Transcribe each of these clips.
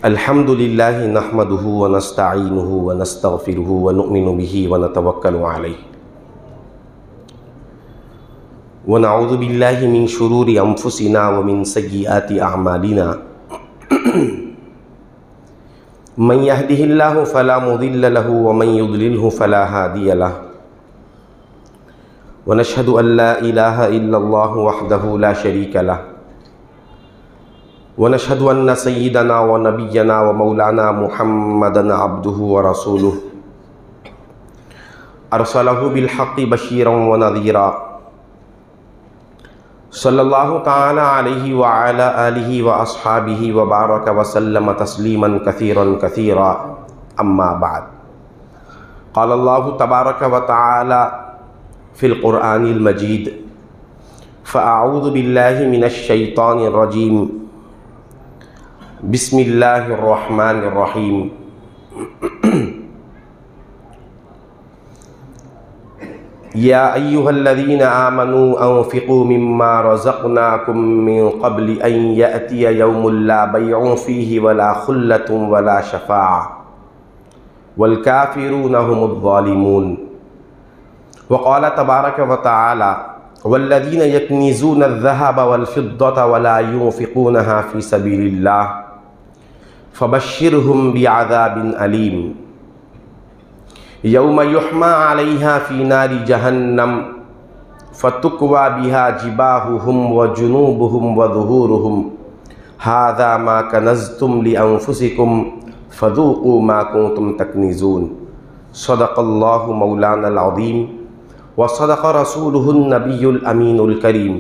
अल्हम्दुलिल्लाहि नहमदुहु व नस्तईनुहु व नस्तगफिरुहु व नुमिनु बिही व नतवक्कलु अलैहि व नऊज़ु बिल्लाहि मिन शुरूरि अंफुसिना व मिन सय्यिआति अअमालिना मन यहदिहिल्लाहु फला मुदिल्ल लहु व मन युद्लिलहु फला हादिय लहु व नशहदु अल्ला इलाहा इल्लल्लाहु वहदहु ला शरीका लहु व नशहदु अन्न सय्यिदना व नबिय्यना व मौलाना मुहम्मदन अब्दुहु व रसूलुहु अरसलहु बिलहक़्क़ि बशीरन व नज़ीरा सल्लल्लाहु तआला अलैहि व अला आलिहि व अस्हाबिहि व बारक व सल्लम तस्लीमन कसीरन कसीरा अम्मा बाद क़ाल अल्लाहु तबारक व तआला फ़िल क़ुरआनिल मजीद फ़अऊज़ु बिल्लाहि मिनश शैतानिर रजीम बिस्मिल्लाहिर्रहमानिर्रहीम या अय्युहल्लज़ीना आमनू अनफ़िक़ू मिम्मा रज़क़नाकुम मिन क़ब्लि अन यअतिय यौमुन ला बैउन फ़ीहि वला ख़ुल्लतुन वला शफ़ाअह वल काफ़िरूना हुमुज़्ज़ालिमून व क़ाल तबारक व तआला वल्लज़ीना यक्निज़ूना अज़्ज़हब वल-फ़िद्दत वला युनफ़िक़ूनहा फ़ी सबीलिल्लाह फ़बश्शिरहुम बिअज़ाबिन अलीम यौम युहमा अलैहा फ़ी नारि जहन्नम फ़तुक्वा बिहा जिबाहुहुम व जुनूबुहुम व ज़ुहूरुहुम हाज़ा मा कनज़्तुम लिअन्फ़ुसिकुम फ़ज़ूक़ू मा कुन्तुम तकनिज़ून सदक़ल्लाहु मौलानल अज़ीम व सदक़ रसूलुहुन नबियुल अमीनुल करीम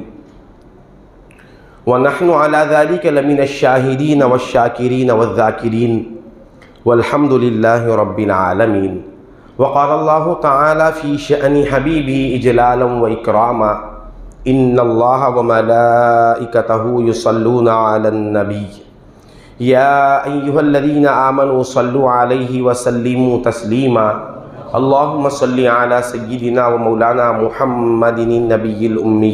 व नहनु अला ज़ालिका लमिनश शाहिदीन वश्शाकिरीन वज़्ज़ाकिरीन वल्हम्दुलिल्लाहि रब्बिल आलमीन व क़ाल अल्लाहु तआला फ़ी शअनि हबीबिही इजलालन व इकरामा इन्नल्लाहा व मलाइकतहु युसल्लूना अलन नबी या अय्युहल्लज़ीना आमनू सल्लु अलैहि व सल्लिमू तस्लीमा अल्लाहुम्मा सल्लि अला सय्यिदिना व मौलाना मुहम्मदिन नबिय्यिल उम्मी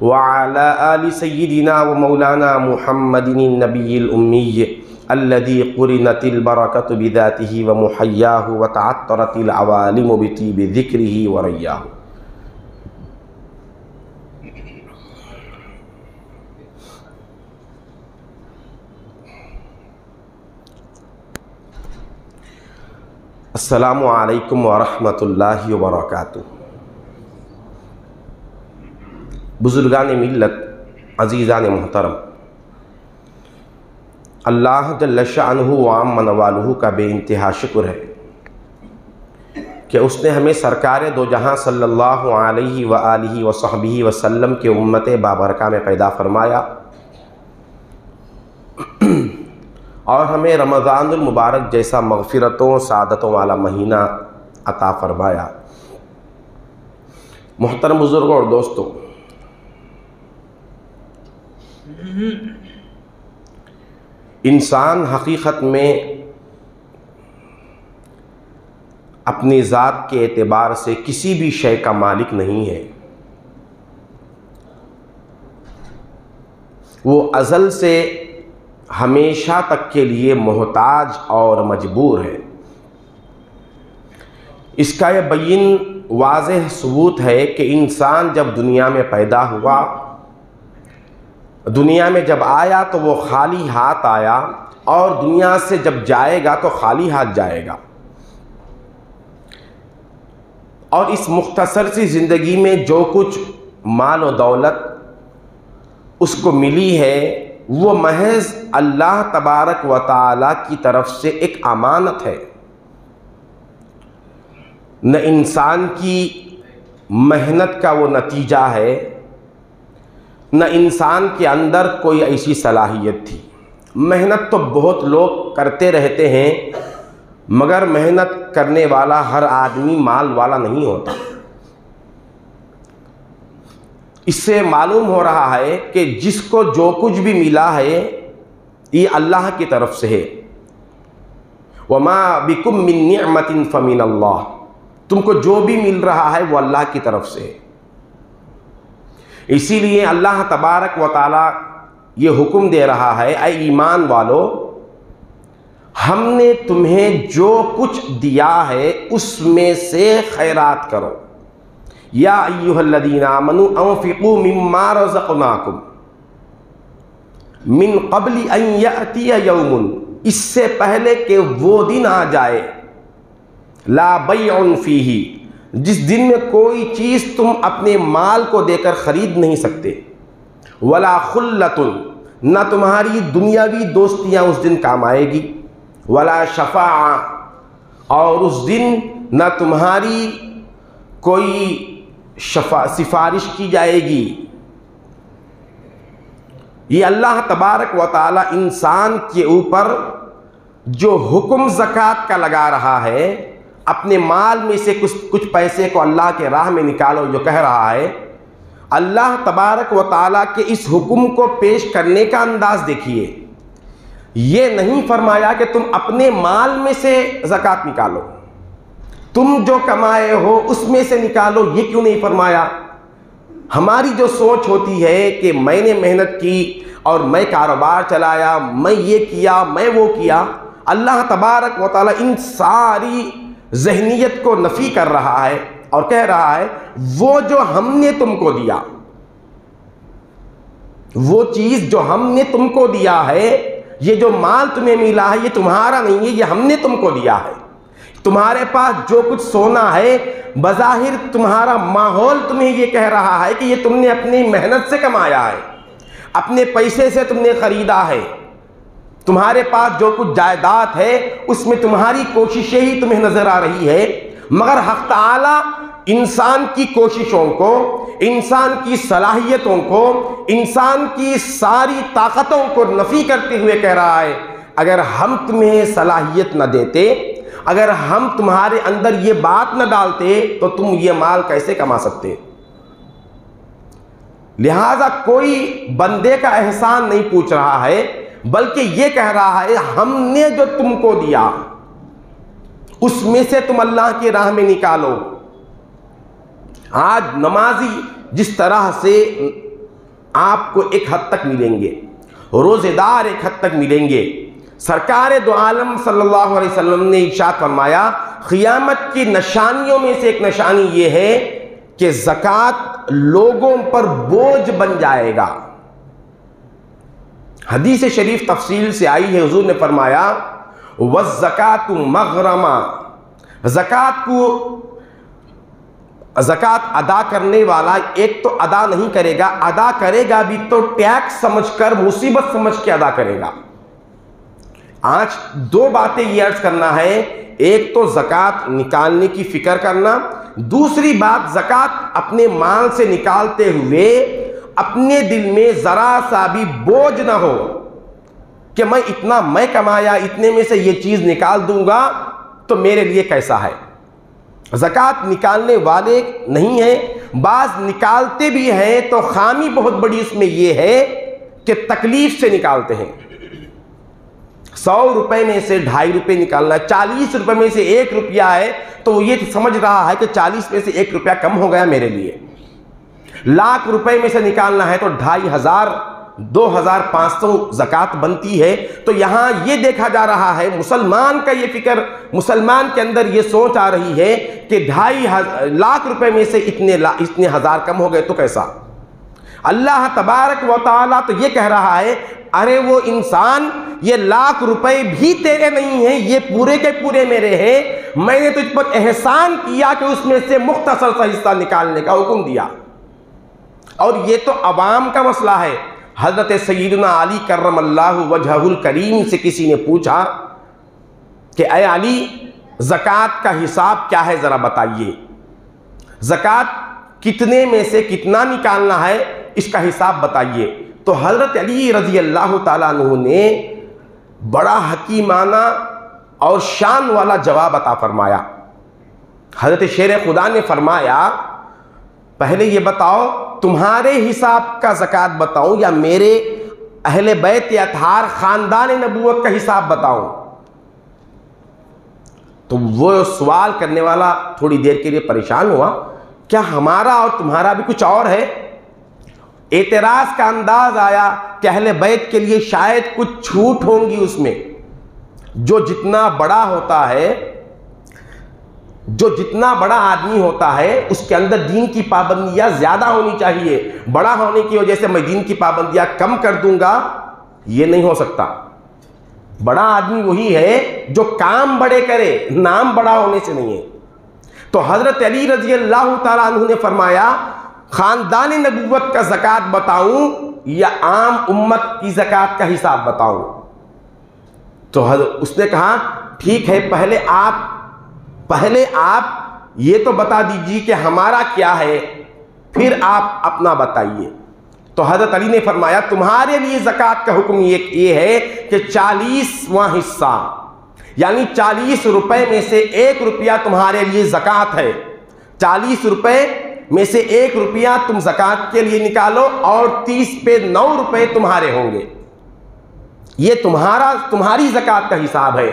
व अला आलि सय्यिदिना व मौलाना मुहम्मदिन नबिय्यिल उम्मी अल्लज़ी क़ुरिनतिल बरकतु बिज़ातिही व मुहय्याहु व तअत्तरतिल अवालिमु बितिबि ज़िक्रिही व रय्याहु। अस्सलामु अलैकुम व रहमतुल्लाहि व बरकातुहू। बुज़ुर्गान मिल्लत, अज़ीज़ान मोहतरम, अल्लाह जल्ल शाअनुहु व अम्म नवालुहु का बेइंतहा शुक्र है कि उसने हमें सरकार दो जहां सल्लल्लाहु अलैहि व आलिहि व सहबिहि वसल्लम के उम्मत बाबरका में पैदा फरमाया और हमें रमज़ानुल मुबारक जैसा मग़फ़िरतों सादतों वाला महीना अता फरमाया। मोहतरम बुज़ुर्गों और दोस्तों, इंसान हकीकत में अपनी ज़ात के एतबार से किसी भी शय का मालिक नहीं है। वो अज़ल से हमेशा तक के लिए मोहताज और मजबूर है। इसका यह बय्यन वाज़ेह सबूत है कि इंसान जब दुनिया में पैदा हुआ, दुनिया में जब आया तो वो खाली हाथ आया और दुनिया से जब जाएगा तो खाली हाथ जाएगा। और इस मुख्तसर सी ज़िंदगी में जो कुछ माल और दौलत उसको मिली है वो महज अल्लाह तबारक व तआला की तरफ से एक अमानत है। न इंसान की मेहनत का वो नतीजा है, न इंसान के अंदर कोई ऐसी सलाहियत थी। मेहनत तो बहुत लोग करते रहते हैं, मगर मेहनत करने वाला हर आदमी माल वाला नहीं होता। इससे मालूम हो रहा है कि जिसको जो कुछ भी मिला है ये अल्लाह की तरफ से है। वमा बिकुम मिन निअमतिन फमिनल्लाह, तुमको जो भी मिल रहा है वो अल्लाह की तरफ से है। इसीलिए अल्लाह तबारक व ताला ये हुक्म दे रहा है, ऐ ईमान वालो, हमने तुम्हें जो कुछ दिया है उसमें से खैरात करो। या अय्युहल्लज़ीना आमनू अंफ़िक़ू मिम्मा रज़क़नाकुम मिन क़ब्लि अन यअतिय यौमुन, इससे पहले कि वो दिन आ जाए, ला बैउन फ़ीही, जिस दिन में कोई चीज़ तुम अपने माल को देकर ख़रीद नहीं सकते, वला खुल्लतुन, न तुम्हारी दुनियावी दोस्तियाँ उस दिन काम आएगी, वला शफ़ाआ, और उस दिन न तुम्हारी कोई सिफारिश की जाएगी। ये अल्लाह तबारक व तआला इंसान के ऊपर जो हुक्म ज़कात का लगा रहा है, अपने माल में से कुछ पैसे को अल्लाह के राह में निकालो जो कह रहा है, अल्लाह तबारक व तआला के इस हुक्म को पेश करने का अंदाज देखिए। ये नहीं फरमाया कि तुम अपने माल में से ज़कात निकालो, तुम जो कमाए हो उसमें से निकालो, ये क्यों नहीं फरमाया। हमारी जो सोच होती है कि मैंने मेहनत की और मैं कारोबार चलाया, मैं ये किया, मैं वो किया, अल्लाह तबारक व तआला इन सारी ज़हनियत को नफ़ी कर रहा है और कह रहा है वो जो हमने तुमको दिया, वो चीज़ जो हमने तुमको दिया है, ये जो माल तुम्हें मिला है ये तुम्हारा नहीं है, ये हमने तुमको दिया है। तुम्हारे पास जो कुछ सोना है, बज़ाहिर तुम्हारा माहौल तुम्हें ये कह रहा है कि ये तुमने अपनी मेहनत से कमाया है, अपने पैसे से तुमने ख़रीदा है। तुम्हारे पास जो कुछ जायदाद है उसमें तुम्हारी कोशिशें ही तुम्हें नज़र आ रही है, मगर हक़ ताला इंसान की कोशिशों को, इंसान की सलाहियतों को, इंसान की सारी ताकतों को नफ़ी करते हुए कह रहा है, अगर हम तुम्हें सलाहियत न देते, अगर हम तुम्हारे अंदर ये बात न डालते तो तुम ये माल कैसे कमा सकते। लिहाजा कोई बंदे का एहसान नहीं पूछ रहा है, बल्कि ये कह रहा है हमने जो तुमको दिया उसमें से तुम अल्लाह की राह में निकालो। आज नमाजी जिस तरह से आपको एक हद तक मिलेंगे, रोज़ेदार एक हद तक मिलेंगे, सरकार दो आलम सल्लल्लाहु अलैहि वसल्लम ने इरशाद फरमाया क़ियामत की निशानियों में से एक निशानी ये है कि ज़कात लोगों पर बोझ बन जाएगा। हदीस शरीफ तफसील से आई है, हुजूर ने फरमाया वज़्ज़कातु मग़रमा, ज़कात अदा करने वाला एक तो अदा नहीं करेगा, अदा करेगा भी तो टैक्स समझकर, मुसीबत समझ के अदा करेगा। आज दो बातें ये अर्ज करना है, एक तो ज़कात निकालने की फिक्र करना, दूसरी बात ज़कात अपने माल से निकालते हुए अपने दिल में ज़रा सा भी बोझ ना हो कि मैं इतना मैं कमाया, इतने में से ये चीज़ निकाल दूंगा तो मेरे लिए कैसा है। ज़कात निकालने वाले नहीं हैं, बाज़ निकालते भी हैं तो खामी बहुत बड़ी उसमें ये है कि तकलीफ से निकालते हैं। 100 रुपए में से 2.5 रुपये निकालना, 40 रुपए में से 1 रुपया है तो ये समझ रहा है कि 40 में से 1 रुपया कम हो गया मेरे लिए। लाख रुपए में से निकालना है तो 2500 2500 ज़कात बनती है। तो यहाँ ये देखा जा रहा है, मुसलमान का ये फिक्र, मुसलमान के अंदर ये सोच आ रही है कि 2.5 लाख रुपए में से इतने हज़ार कम हो गए तो कैसा। अल्लाह तबारक व तआला तो ये कह रहा है अरे वो इंसान, ये लाख रुपए भी तेरे नहीं हैं, ये पूरे के पूरे मेरे हैं। मैंने तुझ पर एहसान किया कि उसमें से मुख्तसर सा हिस्सा निकालने का हुक्म दिया। और ये तो अवाम का मसला है। हज़रत सय्यदना अली कर्रमल्लाहु वजहुल करीम से किसी ने पूछा कि ऐ अली, ज़कात का हिसाब क्या है, ज़रा बताइए, ज़कात कितने में से कितना निकालना है, इसका हिसाब बताइए। तो हज़रत अली रज़ी अल्लाह ताला अन्हु ने बड़ा हकीमाना और शान वाला जवाब अता फरमाया। हज़रत शेर खुदा ने फरमाया पहले ये बताओ तुम्हारे हिसाब का ज़कात बताऊं या मेरे अहले बैत अतहार ख़ानदान नबूवत का हिसाब बताऊं। तो वो सवाल करने वाला थोड़ी देर के लिए परेशान हुआ, क्या हमारा और तुम्हारा भी कुछ और है। एतराज़ का अंदाज आया कि अहले बैत के लिए शायद कुछ छूट होंगी उसमें। जो जितना बड़ा होता है, जो जितना बड़ा आदमी होता है उसके अंदर दीन की पाबंदियां ज्यादा होनी चाहिए। बड़ा होने की वजह से मैं दीन की पाबंदियां कम कर दूंगा, ये नहीं हो सकता। बड़ा आदमी वही है जो काम बड़े करे, नाम बड़ा होने से नहीं है। तो हजरत अली रजी अल्लाह ताला अन्हु ने फरमाया, खानदान नबूवत का ज़कात बताऊं या आम उम्मत की ज़कात का हिसाब बताऊं? तो उसने कहा ठीक है, पहले आप ये तो बता दीजिए कि हमारा क्या है, फिर आप अपना बताइए। तो हजरत अली ने फरमाया, तुम्हारे लिए ज़कात का हुक्म ये है कि 40वां हिस्सा, यानी 40 रुपए में से 1 रुपया तुम्हारे लिए ज़कात है। 40 रुपए में से 1 रुपया तुम ज़कात के लिए निकालो और 30 पे 9 रुपए तुम्हारे होंगे। ये तुम्हारी ज़कात का हिसाब है।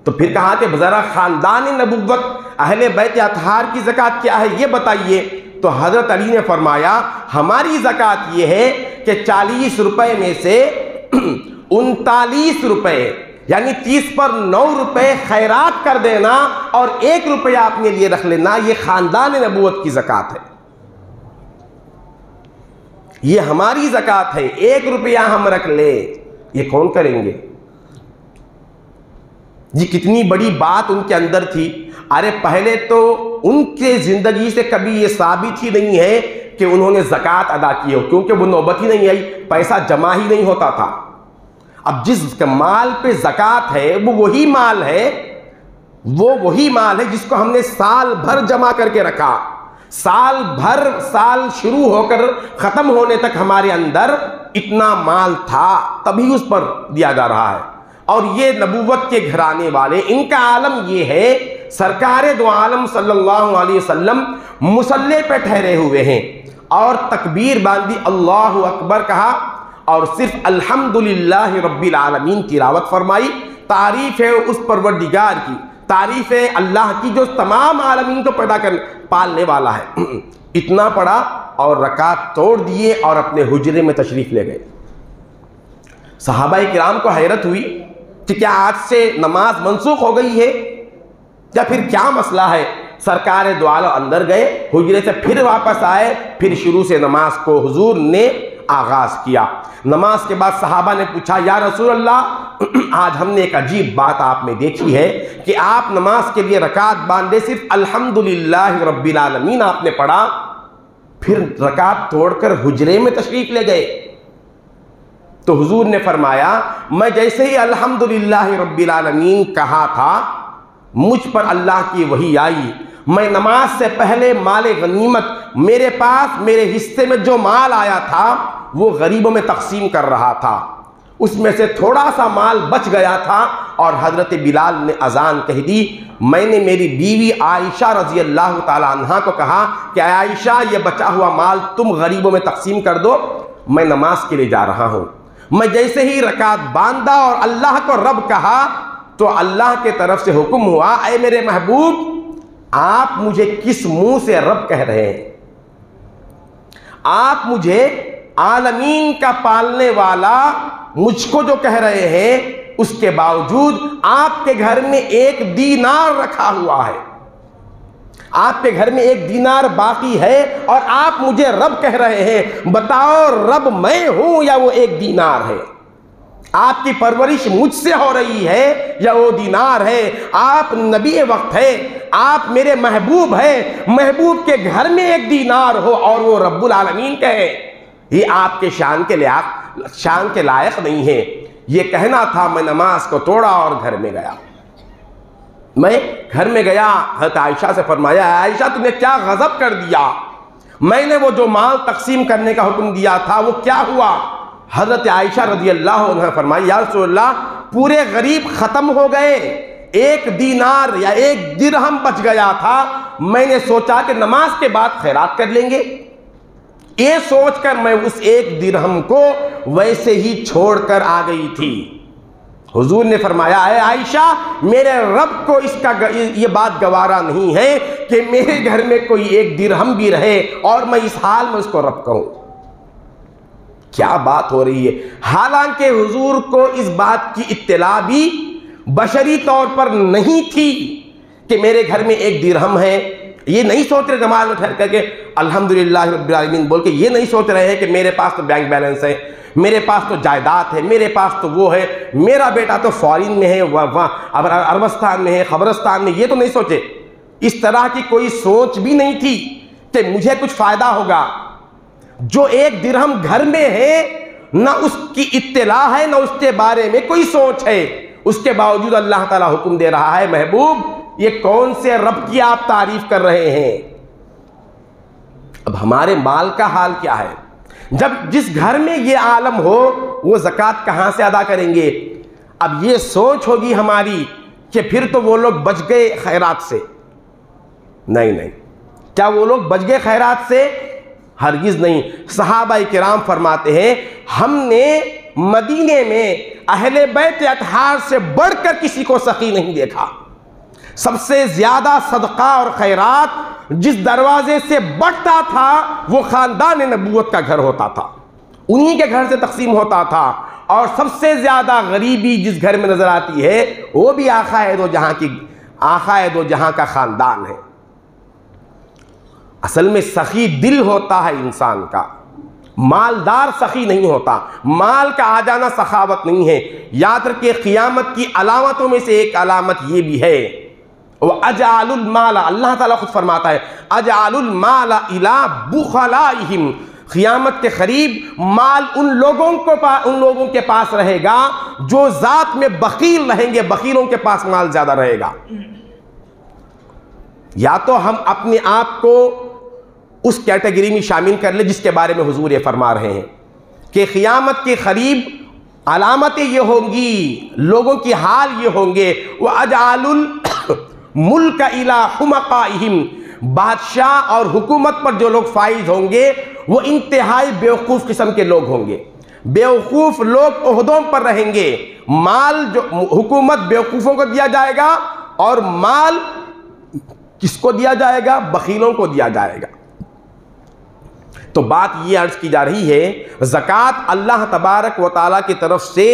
तो फिर कहा कि ज़रा खानदान नबुव्वत अहले बैत अतहार की ज़कात क्या है ये बताइए। तो हज़रत अली ने फरमाया, हमारी ज़कात ये है कि 40 रुपए में से 39 रुपए, यानी 30 पर 9 रुपए खैरात कर देना और 1 रुपया अपने लिए रख लेना, ये खानदान नबुव्वत की ज़कात है, ये हमारी ज़कात है। 1 रुपया हम रख ले, ये कौन करेंगे? जी कितनी बड़ी बात उनके अंदर थी। अरे पहले तो उनके जिंदगी से कभी ये साबित ही नहीं है कि उन्होंने ज़कात अदा की हो, क्योंकि वो नौबत ही नहीं आई, पैसा जमा ही नहीं होता था। अब जिस माल पे ज़कात है वो वही माल है जिसको हमने साल भर जमा करके रखा। साल शुरू होकर ख़त्म होने तक हमारे अंदर इतना माल था, तभी उस पर दिया जा रहा है। और ये नबूवत के घराने वाले, इनका आलम ये है, सरकारे दो आलम सल्लल्लाहु अलैहि वसल्लम मुसल्ले पे ठहरे हुए हैं और तकबीर बांधी, अल्लाहु अकबर कहा और सिर्फ अल्हम्दुलिल्लाह रब्बिल आलमीन की तिलावत फरमाई। तारीफ है उस परवरदिगार की, तारीफ है अल्लाह की जो तमाम आलमीन को पैदा कर पालने वाला है। इतना पढ़ा और रकात तोड़ दिए और अपने हुजरे में तशरीफ ले गए। सहाबाए किराम को हैरत हुई कि क्या आज से नमाज मनसूख हो गई है या फिर क्या मसला है। सरकार दो आलम अंदर गए, हुजरे से फिर वापस आए, फिर शुरू से नमाज को हुजूर ने आगाज किया। नमाज के बाद सहाबा ने पूछा, या रसूल अल्लाह, आज हमने एक अजीब बात आप में देखी है कि आप नमाज के लिए रकात बांधे सिर्फ अल्हम्दुलिल्लाह रब्बिल आलमीन आपने पढ़ा, फिर रकात तोड़कर हुजरे में तशरीफ ले गए। तो हुजूर ने फरमाया, मैं जैसे ही अल्हम्दुलिल्लाह रब्बिल आलमीन कहा था, मुझ पर अल्लाह की वही आई। मैं नमाज से पहले माले गनीमत, मेरे पास मेरे हिस्से में जो माल आया था वो गरीबों में तकसीम कर रहा था। उसमें से थोड़ा सा माल बच गया था और हजरत बिलाल ने अजान कह दी। मैंने मेरी बीवी आयशा रजी अल्लाह ताला अन्हा को कहा कि आयशा, ये बचा हुआ माल तुम गरीबों में तकसीम कर दो, मैं नमाज के लिए जा रहा हूँ। मैं जैसे ही रकात बांधा और अल्लाह को रब कहा तो अल्लाह के तरफ से हुक्म हुआ, ऐ मेरे महबूब, आप मुझे किस मुंह से रब कह रहे हैं? आप मुझे आलमीन का पालने वाला मुझको जो कह रहे हैं, उसके बावजूद आपके घर में 1 दीनार रखा हुआ है, आपके घर में 1 दीनार बाकी है और आप मुझे रब कह रहे हैं। बताओ, रब मैं हूं या वो 1 दीनार है? आपकी परवरिश मुझसे हो रही है या वो दीनार है? आप नबी वक्त है, आप मेरे महबूब है, महबूब के घर में 1 दीनार हो और वो रब्बुल आलमीन कहे, ये आपके शान के लायक नहीं है। ये कहना था। मैं नमाज को तोड़ा और घर में गया। मैं घर में गया, हज़रत आयशा से फरमाया, आयशा तुमने क्या गजब कर दिया, मैंने वो जो माल तकसीम करने का हुक्म दिया था वो क्या हुआ? हज़रत आयशा रज़ी अल्लाह अन्हा फरमाई, या रसूल अल्लाह, पूरे गरीब ख़त्म हो गए, 1 दीनार या 1 दिरहम बच गया था। मैंने सोचा कि नमाज के बाद खैरात कर लेंगे। ये सोचकर मैं उस 1 दिरहम को वैसे ही छोड़कर आ गई थी। हुजूर ने फरमाया, है आयशा, मेरे रब को ये बात गवारा नहीं है कि मेरे घर में कोई 1 दिरहम भी रहे और मैं इस हाल में उसको रब कहूं। क्या बात हो रही है। हालांकि हुजूर को इस बात की इत्तला भी बशरी तौर पर नहीं थी कि मेरे घर में एक दिरहम है। ये नहीं सोच रहे नमाज में ठहर करके अल्हम्दुलिल्लाह रब्बिल आलमीन बोल के, ये नहीं सोच रहे हैं कि मेरे पास तो बैंक बैलेंस है, मेरे पास तो जायदाद है, मेरे पास तो वो है, मेरा बेटा तो फॉरेन में है, वहाँ अरबस्तान में है, खबरस्तान में। ये तो नहीं सोचे। इस तरह की कोई सोच भी नहीं थी कि मुझे कुछ फायदा होगा। जो एक दिरहम घर में है, ना उसकी इत्तला है, ना उसके बारे में कोई सोच है, उसके बावजूद अल्लाह ताला हुक्म दे रहा है, महबूब ये कौन से रब की आप तारीफ कर रहे हैं। अब हमारे माल का हाल क्या है? जब जिस घर में ये आलम हो, वो ज़कात कहां से अदा करेंगे? अब ये सोच होगी हमारी कि फिर तो वो लोग बच गए खैरात से। नहीं, क्या वो लोग बच गए खैरात से? हरगिज नहीं। सहाबाए किराम फरमाते हैं, हमने मदीने में अहले बैत अतहार से बढ़कर किसी को सखी नहीं देखा। सबसे ज्यादा सदका और खैरात जिस दरवाजे से बढ़ता था, वो खानदान नबूवत का घर होता था, उन्हीं के घर से तकसीम होता था। और सबसे ज्यादा गरीबी जिस घर में नजर आती है, वो भी आखाए दो जहां का खानदान है। असल में सखी दिल होता है इंसान का, मालदार सखी नहीं होता। माल का आ जाना सखावत नहीं है। याद रखिए, क़ियामत की अलामतों में से एक अलामत ये भी है, वह अजअलुल माला, अल्लाह ताला खुद फरमाता है, अजअलुल माला इला बुखलाइहिम। क़ियामत के करीब माल उन लोगों के पास रहेगा जो जात में बखील रहेंगे, बखीलों के पास माल ज्यादा रहेगा। या तो हम अपने आप को उस कैटेगरी में शामिल कर ले जिसके बारे में हुजूर ये फरमा रहे हैं कि क़ियामत के करीब अलामतें ये होंगी, लोगों की हाल ये होंगे, वह अजअलुल मुल्क इला हुमकाइहिम। बादशाह और हुकूमत पर जो लोग फाइज होंगे, वो इंतहाई बेवकूफ़ किस्म के लोग होंगे। बेवकूफ़ लोग ओहदों पर रहेंगे। माल जो हुकूमत बेवकूफ़ों को दिया जाएगा, और माल किसको दिया जाएगा? बखीलों को दिया जाएगा। तो बात ये अर्ज की जा रही है, ज़कात अल्लाह तबारक व तआला की तरफ से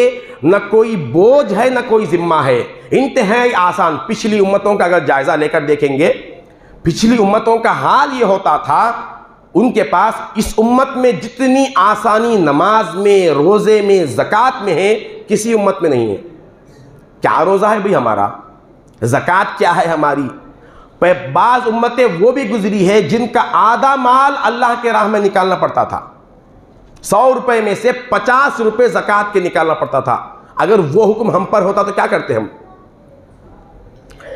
न कोई बोझ है, न कोई जिम्मा है, इंतहाई आसान। पिछली उम्मतों का अगर जायज़ा लेकर देखेंगे, पिछली उम्मतों का हाल ये होता था, उनके पास इस उम्मत में जितनी आसानी नमाज में, रोज़े में, ज़कात में है, किसी उम्मत में नहीं है। क्या रोज़ा है भाई हमारा? ज़कात क्या है हमारी? बाज़ उम्मतें वो भी गुजरी है जिनका आधा माल अल्लाह के राह में निकालना पड़ता था। 100 रुपए में से 50 रुपए ज़कात के निकालना पड़ता था। अगर वो हुक्म हम पर होता तो क्या करते हम?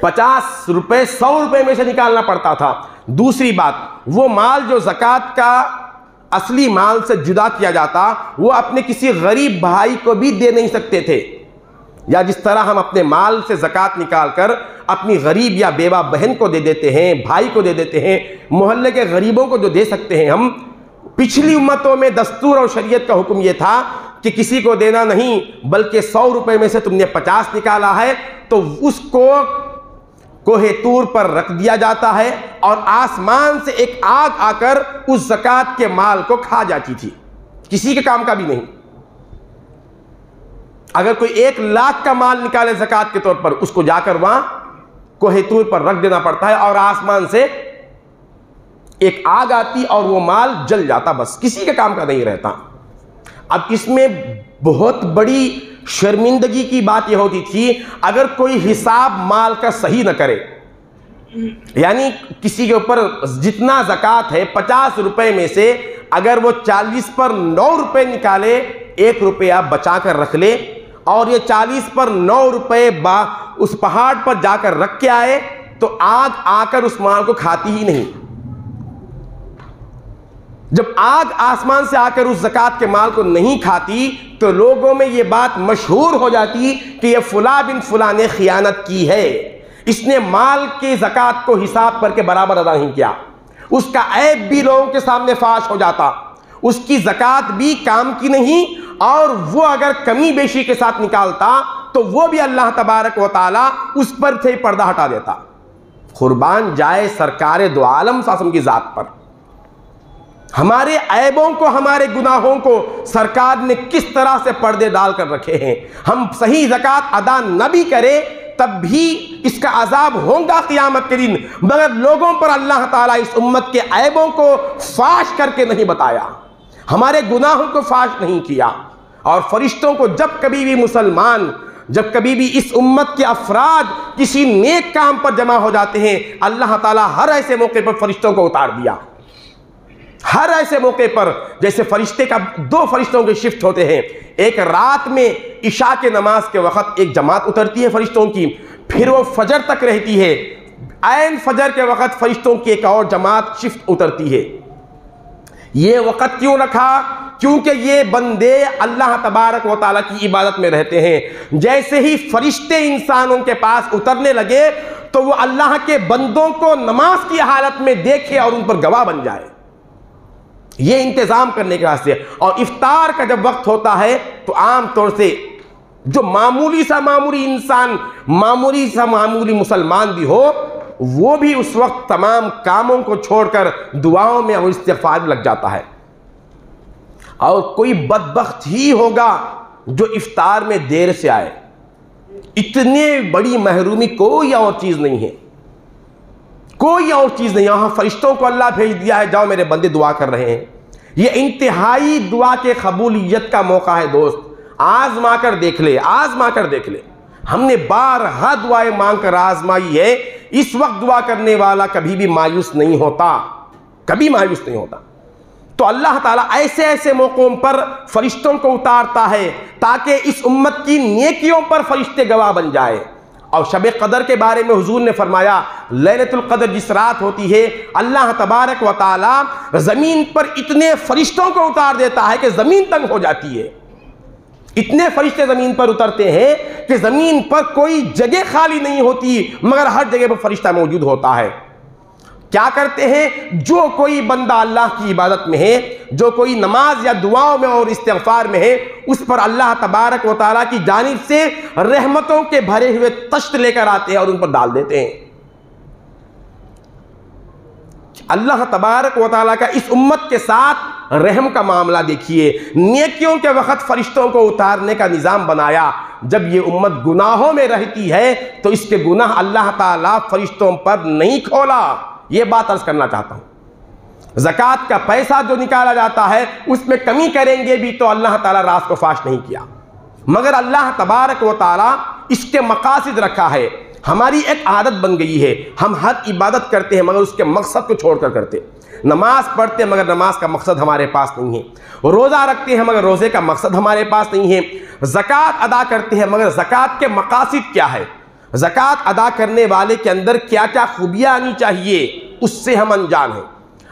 50 रुपए 100 रुपए में से निकालना पड़ता था। दूसरी बात, वो माल जो ज़कात का असली माल से जुदा किया जाता, वो अपने किसी गरीब भाई को भी दे नहीं सकते थे। या जिस तरह हम अपने माल से ज़कात निकाल कर अपनी गरीब या बेवा बहन को दे देते हैं, भाई को दे देते हैं, मोहल्ले के गरीबों को जो दे सकते हैं हम, पिछली उम्मतों में दस्तूर और शरीयत का हुक्म यह था कि किसी को देना नहीं, बल्कि 100 रुपए में से तुमने 50 निकाला है तो उसको कोहे तूर पर रख दिया जाता है, और आसमान से एक आग आकर उस ज़कात के माल को खा जाती थी। किसी के काम का भी नहीं। अगर कोई 1 लाख का माल निकाले ज़कात के तौर पर, उसको जाकर वहां कोहे तूर पर रख देना पड़ता है, और आसमान से एक आग आती और वो माल जल जाता, बस किसी के काम का नहीं रहता। अब इसमें बहुत बड़ी शर्मिंदगी की बात यह होती थी, अगर कोई हिसाब माल का सही न करे, यानी किसी के ऊपर जितना ज़कात है 50 रुपए में से अगर वो 40 पर 9 रुपए निकाले, 1 रुपया बचा कर रख ले, और ये 40 पर 9 रुपए उस पहाड़ पर जाकर रख के आए, तो आग आकर उस माल को खाती ही नहीं। जब आग आसमान से आकर उस ज़कात के माल को नहीं खाती, तो लोगों में यह बात मशहूर हो जाती कि यह फुला बिन फुला ने खियानत की है, इसने माल के ज़कात को हिसाब करके बराबर अदा नहीं किया। उसका ऐब भी लोगों के सामने फाश हो जाता, उसकी ज़कात भी काम की नहीं, और वो अगर कमी बेशी के साथ निकालता तो वो भी अल्लाह तबारक व तआला उस पर से पर्दा हटा देता। कुर्बान जाए सरकार दो आलम सासम की ज़ात पर, हमारे ऐबों को, हमारे गुनाहों को सरकार ने किस तरह से पर्दे डाल कर रखे हैं। हम सही ज़कात अदा न भी करें तब भी इसका अजाब होगा क़यामत के दिन, मगर लोगों पर अल्लाह ताला इस उम्मत के ऐबों को फाश करके नहीं बताया, हमारे गुनाहों को फाश नहीं किया। और फरिश्तों को जब कभी भी मुसलमान, जब कभी भी इस उम्मत के अफराद किसी नेक काम पर जमा हो जाते हैं, अल्लाह ताला हर ऐसे मौके पर फरिश्तों को उतार दिया। हर ऐसे मौके पर, जैसे फरिश्ते का 2 फरिश्तों के शिफ्ट होते हैं, एक रात में इशा के नमाज के वक्त एक जमात उतरती है फरिश्तों की, फिर वो फजर तक रहती है, ऐन फजर के वक्त फरिश्तों की एक और जमात शिफ्ट उतरती है। ये वक्त क्यों रखा? क्योंकि ये बंदे अल्लाह तबारक व तआला की इबादत में रहते हैं। जैसे ही फरिश्ते इंसानों के पास उतरने लगे तो वो अल्लाह के बंदों को नमाज की हालत में देखे और उन पर गवाह बन जाए, ये इंतजाम करने के वास्ते। और इफ्तार का जब वक्त होता है तो आम तौर से जो मामूली सा मामूली इंसान, मामूली सा मामूली मुसलमान भी हो, वो भी उस वक्त तमाम कामों को छोड़कर दुआओं में और इस्तिग़फ़ार में लग जाता है। और कोई बदबख्त ही होगा जो इफ्तार में देर से आए। इतने बड़ी महरूमी कोई और चीज नहीं है, कोई और चीज नहीं। यहां फरिश्तों को अल्लाह भेज दिया है, जाओ मेरे बंदे दुआ कर रहे हैं। ये इंतहाई दुआ के कबूलियत का मौका है दोस्त, आजमा कर देख ले, आजमा कर देख ले। हमने बारहा दुआएं मांग कर आजमाई है। इस वक्त दुआ करने वाला कभी भी मायूस नहीं होता, कभी मायूस नहीं होता। तो अल्लाह ताला ऐसे ऐसे मौकों पर फरिश्तों को उतारता है ताकि इस उम्मत की नेकियों पर फरिश्ते गवाह बन जाए। और शब कदर के बारे में हुजूर ने फरमाया, लैलतुल कदर जिस रात होती है, अल्लाह तबारक व तआला जमीन पर इतने फरिश्तों को उतार देता है कि जमीन तंग हो जाती है। इतने फरिश्ते जमीन पर उतरते हैं कि जमीन पर कोई जगह खाली नहीं होती, मगर हर जगह पर फरिश्ता मौजूद होता है। क्या करते हैं? जो कोई बंदा अल्लाह की इबादत में है, जो कोई नमाज या दुआओं में और इस्तिग़फ़ार में है, उस पर अल्लाह तबारक व तआला की जानिब से रहमतों के भरे हुए तश्त लेकर आते हैं और उन पर डाल देते हैं। अल्लाह तबारक व तआला का इस उम्मत के साथ रहम का मामला देखिए। नेकियों के वक्त फरिश्तों को उतारने का निज़ाम बनाया। जब ये उम्मत गुनाहों में रहती है तो इसके गुनाह अल्लाह ताला फरिश्तों पर नहीं खोला। ये बात अर्ज करना चाहता हूं। ज़कात का पैसा जो निकाला जाता है उसमें कमी करेंगे भी तो अल्लाह ताला रास को फाश नहीं किया, मगर अल्लाह तबारक व तआला इसके मकासिद रखा है। हमारी एक आदत बन गई है, हम हर इबादत करते हैं मगर उसके मकसद को छोड़कर करते। नमाज पढ़ते हैं मगर नमाज का मकसद हमारे पास नहीं है। रोज़ा रखते हैं मगर रोज़े का मकसद हमारे पास नहीं है। ज़कात अदा करते हैं मगर ज़कात के मकासिद क्या है, ज़कात अदा करने वाले के अंदर क्या क्या खूबियाँ आनी चाहिए, उससे हम अनजान हैं।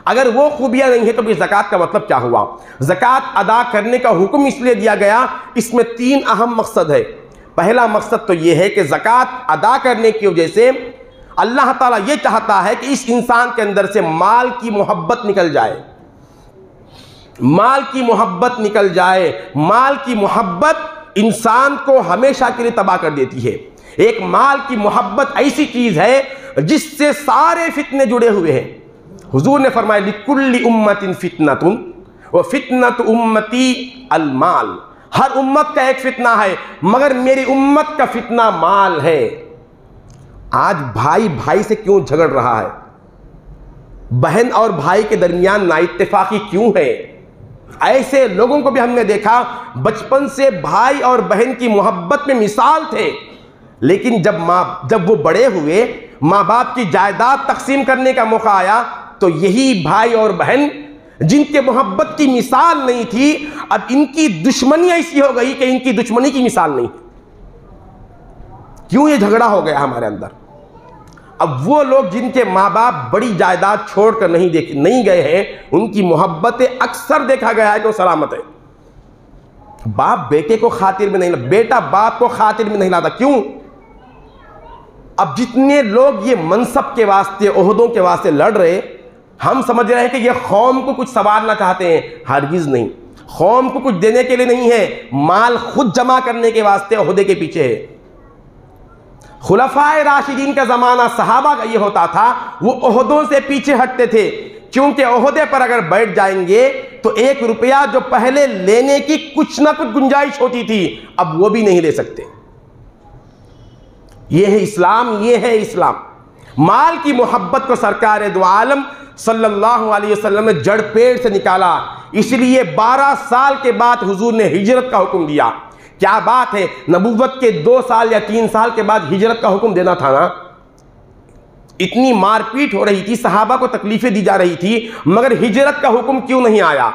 अगर वो खूबियाँ नहीं है तो फिर ज़कात का मतलब क्या हुआ? ज़कात अदा करने का हुक्म इसलिए दिया गया, इसमें 3 अहम मकसद है। पहला मकसद तो ये है कि ज़कात अदा करने की वजह से अल्लाह ताला ये चाहता है कि इस इंसान के अंदर से माल की मोहब्बत निकल जाए, माल की मोहब्बत निकल जाए। माल की मोहब्बत इंसान को हमेशा के लिए तबाह कर देती है। एक माल की मोहब्बत ऐसी चीज है जिससे सारे फितने जुड़े हुए हैं। हुजूर ने फरमाया, लिकुल्ली उम्मतिन फितनतुन व फितनतु उम्मती अलमाल। हर उम्मत का एक फितना है मगर मेरी उम्मत का फितना माल है। आज भाई भाई से क्यों झगड़ रहा है? बहन और भाई के दरमियान नाइत्तेफाकी क्यों है? ऐसे लोगों को भी हमने देखा, बचपन से भाई और बहन की मोहब्बत में मिसाल थे, लेकिन जब वो बड़े हुए, माँ बाप की जायदाद तकसीम करने का मौका आया तो यही भाई और बहन जिनके मोहब्बत की मिसाल नहीं थी, अब इनकी दुश्मनी ऐसी हो गई कि इनकी दुश्मनी की मिसाल नहीं। क्यों ये झगड़ा हो गया हमारे अंदर? अब वो लोग जिनके माँ बाप बड़ी जायदाद छोड़कर नहीं गए हैं, उनकी मोहब्बतें अक्सर देखा गया है कि वो सलामत है। बाप बेटे को खातिर में नहीं, बेटा बाप को खातिर में नहीं लाता। क्यों? अब जितने लोग ये मनसब के वास्ते, ओहदों के वास्ते लड़ रहे, हम समझ रहे हैं कि ये कौम को कुछ संवारना चाहते हैं। हरगिज नहीं, कौम को कुछ देने के लिए नहीं है, माल खुद जमा करने के वास्ते ओहदे के पीछे है। खुलफाए राशिदीन का जमाना सहाबा का ये होता था, वो ओहदों से पीछे हटते थे। क्योंकि ओहदे पर अगर बैठ जाएंगे तो 1 रुपया जो पहले लेने की कुछ ना कुछ गुंजाइश होती थी, अब वो भी नहीं ले सकते। ये है इस्लाम, ये है इस्लाम। माल की मोहब्बत को सरकार दो आलम सल्लल्लाहु अलैहि वसल्लम ने जड़ पेड़ से निकाला। इसलिए 12 साल के बाद हुजूर ने हिजरत का हुक्म दिया। क्या बात है, नबुव्वत के 2 साल या 3 साल के बाद हिजरत का हुक्म देना था ना। इतनी मारपीट हो रही थी, सहाबा को तकलीफें दी जा रही थी, मगर हिजरत का हुक्म क्यों नहीं आया?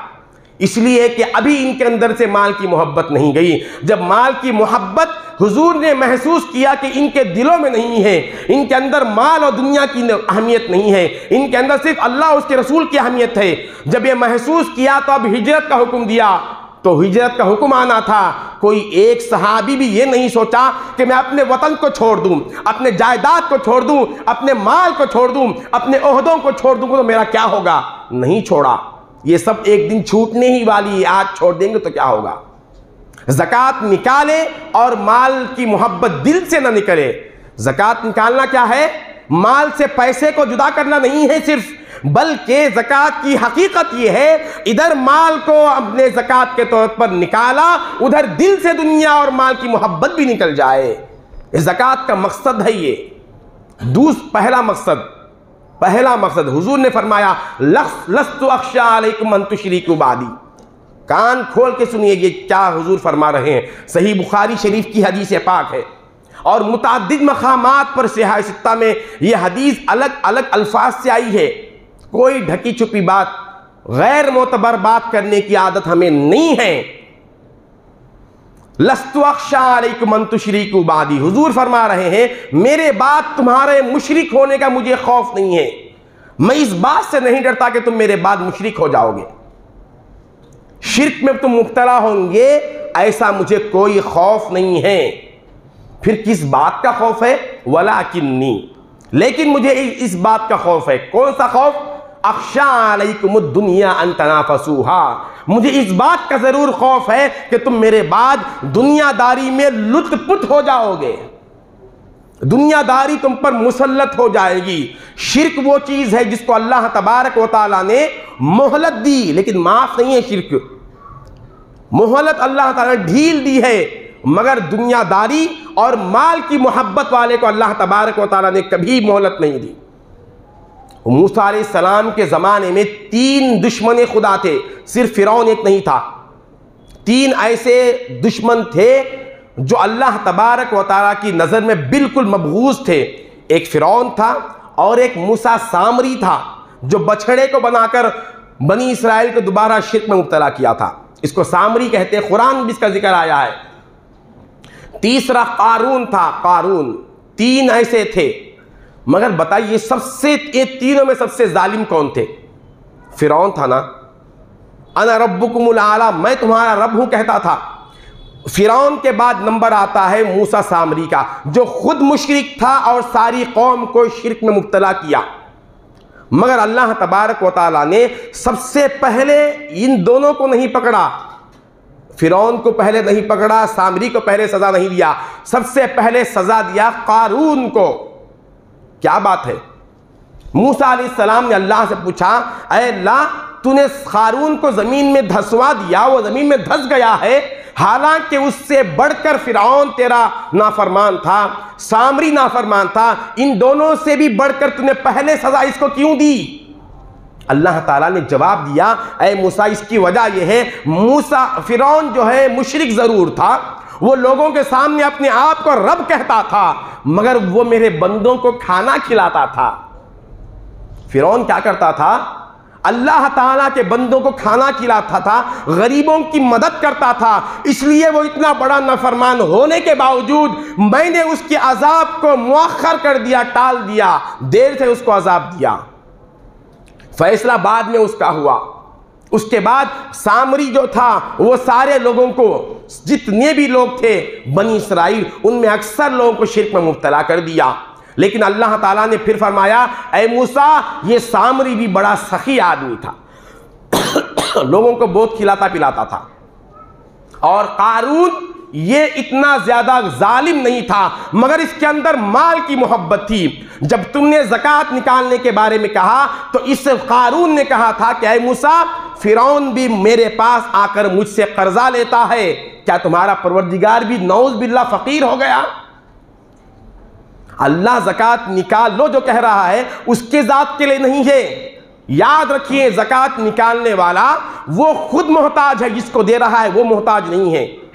इसलिए कि अभी इनके अंदर से माल की मोहब्बत नहीं गई। जब माल की मोहब्बत हुजूर ने महसूस किया कि इनके दिलों में नहीं है, इनके अंदर माल और दुनिया की अहमियत नहीं है, इनके अंदर सिर्फ अल्लाह उसके रसूल की अहमियत है, जब ये महसूस किया तो अब हिजरत का हुक्म दिया। तो हिजरत का हुक्म आना था। कोई एक सहाबी भी ये नहीं सोचा कि मैं अपने वतन को छोड़ दूं, अपने जायदाद को छोड़ दूं, अपने माल को छोड़ दूं, अपने ओहदों को छोड़ दूं तो मेरा क्या होगा। नहीं छोड़ा। ये सब एक दिन छूटने ही वाली है, आज छोड़ देंगे तो क्या होगा। ज़कात निकाले और माल की मोहब्बत दिल से ना निकले। ज़कात निकालना क्या है? माल से पैसे को जुदा करना नहीं है सिर्फ, बल्कि ज़कात की हकीकत यह है, इधर माल को अपने ज़कात के तौर पर निकाला, उधर दिल से दुनिया और माल की मोहब्बत भी निकल जाए। ज़कात का मकसद है ये। पहला मकसद हुजूर ने फरमाया, लस्तु अख्शा अलैकुम अन तुशरिकू बादी। कान खोल के सुनिए ये क्या हुजूर फरमा रहे हैं। सही बुखारी शरीफ की हदीस पाक है और मुताद्दिद मकामात पर सिहाह सित्ता में यह हदीस अलग अलग अल्फाज से आई है। कोई ढकी छुपी बात, गैर मोतबर बात करने की आदत हमें नहीं है। लस्तु अख्शा अलैकुम अन तुशरिकू बादी, हुजूर फरमा रहे हैं मेरे बाद तुम्हारे मुशरिक होने का मुझे खौफ नहीं है। मैं इस बात से नहीं डरता कि तुम मेरे बाद मुशरिक हो जाओगे, शिर्क में तुम मुब्तला होंगे, ऐसा मुझे कोई खौफ नहीं है। फिर किस बात का खौफ है? वलाकिन्नी, लेकिन मुझे इस बात का खौफ है। कौन सा खौफ? अख्शा अलैकुमुद दुनिया अन तनाफसूहा, मुझे इस बात का जरूर खौफ है कि तुम मेरे बाद दुनियादारी में लुत्फपुत हो जाओगे, दुनियादारी तुम पर मुसल्लत हो जाएगी। शिर्क वो चीज है जिसको अल्लाह तबारक व तआला ने मोहलत दी, लेकिन माफ नहीं है शिर्क। मोहलत अल्लाह ताला ने ढील दी है, मगर दुनियादारी और माल की मोहब्बत वाले को अल्लाह तबारक व तआला ने कभी मोहलत नहीं दी। मूसा अलैहिस्सलाम के ज़माने में 3 दुश्मन खुदा थे, सिर्फ फिरौन एक नहीं था। 3 ऐसे दुश्मन थे जो अल्लाह तबारक व तआला की नज़र में बिल्कुल मबगूज़ थे। एक फिरौन था और एक मूसा सामरी था जो बछड़े को बनाकर बनी इसराइल को दोबारा शिर्क में मुब्तला किया था। इसको सामरी कहते हैं, कुरान में इसका जिक्र आया है। तीसरा कारून था, कारून। 3 ऐसे थे, मगर बताइए ये तीनों में सबसे जालिम कौन थे? फिरौन था ना, अना रब्बुकुमुल आला, मैं तुम्हारा रब हूं कहता था। फिरौन के बाद नंबर आता है मूसा सामरी का, जो खुद मुशरिक था और सारी कौम को शिर्क में मुब्तला किया। मगर अल्लाह तबारक व तआला ने सबसे पहले इन दोनों को नहीं पकड़ा। फिरौन को पहले नहीं पकड़ा, सामरी को पहले सजा नहीं दिया, सबसे पहले सजा दिया कारून को। क्या बात है? मूसा अलैहिस्सलाम ने अल्लाह से पूछा, ऐ अल्लाह, तूने कारून को जमीन में धसवा दिया, वो जमीन में धस गया है, हालांकि उससे बढ़कर फिरौन तेरा नाफरमान था, सामरी नाफरमान था, इन दोनों से भी बढ़कर तूने पहले सजा इसको क्यों दी? अल्लाह ताला ने जवाब दिया, ऐ मूसा, इसकी वजह यह है, फिरौन जो है मुशरिक जरूर था, वो लोगों के सामने अपने आप को रब कहता था, मगर वो मेरे बंदों को खाना खिलाता था। फिरौन क्या करता था? अल्लाह ताला के बंदों को खाना खिलाता था, गरीबों की मदद करता था। इसलिए वो इतना बड़ा नाफरमान होने के बावजूद मैंने उसके अजाब को मुअख्खर कर दिया, टाल दिया, देर से उसको अजाब दिया। फैसला बाद में उसका हुआ। उसके बाद सामरी जो था वो सारे लोगों को, जितने भी लोग थे बनी इसराइल, उनमें अक्सर लोगों को शिर्क में मुब्तला कर दिया। लेकिन अल्लाह ताला ने फिर फरमाया, ऐ मूसा, ये सामरी भी बड़ा सखी आदमी था लोगों को बहुत खिलाता पिलाता था। और कारून ये इतना ज्यादा जालिम नहीं था, मगर इसके अंदर माल की मोहब्बत थी। जब तुमने ज़कात निकालने के बारे में कहा तो इस कारून ने कहा था कि ऐ मूसा, फिरौन भी मेरे पास आकर मुझसे कर्जा लेता है, क्या तुम्हारा परवरदिगार भी नौज बिल्ला फकीर हो गया? अल्लाह ज़कात निकाल लो जो कह रहा है उसके ज़ात के लिए नहीं है। याद रखिए, ज़कात निकालने वाला वो खुद मोहताज है, जिसको दे रहा है वो मोहताज नहीं है।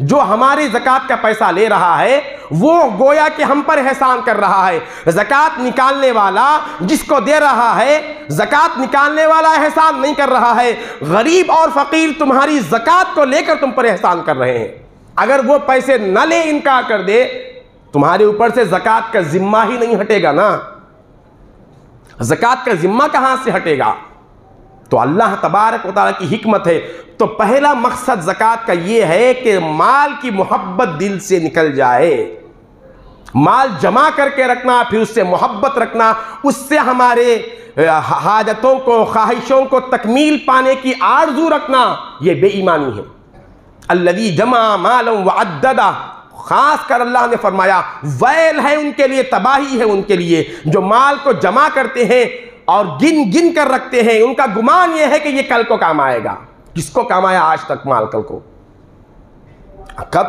जो हमारे ज़कात का पैसा ले रहा है वो गोया कि हम पर एहसान कर रहा है। ज़कात निकालने वाला जिसको दे रहा है, ज़कात निकालने वाला एहसान नहीं कर रहा है। गरीब और फ़कीर तुम्हारी ज़कात को लेकर तुम पर एहसान कर रहे हैं। अगर वो पैसे न ले, इनकार कर दे, तुम्हारे ऊपर से ज़कात का जिम्मा ही नहीं हटेगा ना। ज़कात का जिम्मा कहां से हटेगा? तो अल्लाह तबारक व तआला की हिकमत है। तो पहला मकसद ज़कात का यह है कि माल की मोहब्बत दिल से निकल जाए। माल जमा करके रखना, फिर उससे मोहब्बत रखना, उससे हमारे हाजतों को, ख्वाहिशों को तकमील पाने की आरजू रखना, यह बेईमानी है। अल्लज़ी जमा मालन व अद्ददा, खास कर अल्लाह ने फरमाया वैल है उनके लिए, तबाही है उनके लिए जो माल को जमा करते हैं और गिन गिन कर रखते हैं। उनका गुमान यह है कि यह कल को काम आएगा। किसको काम आया आज तक माल? कल को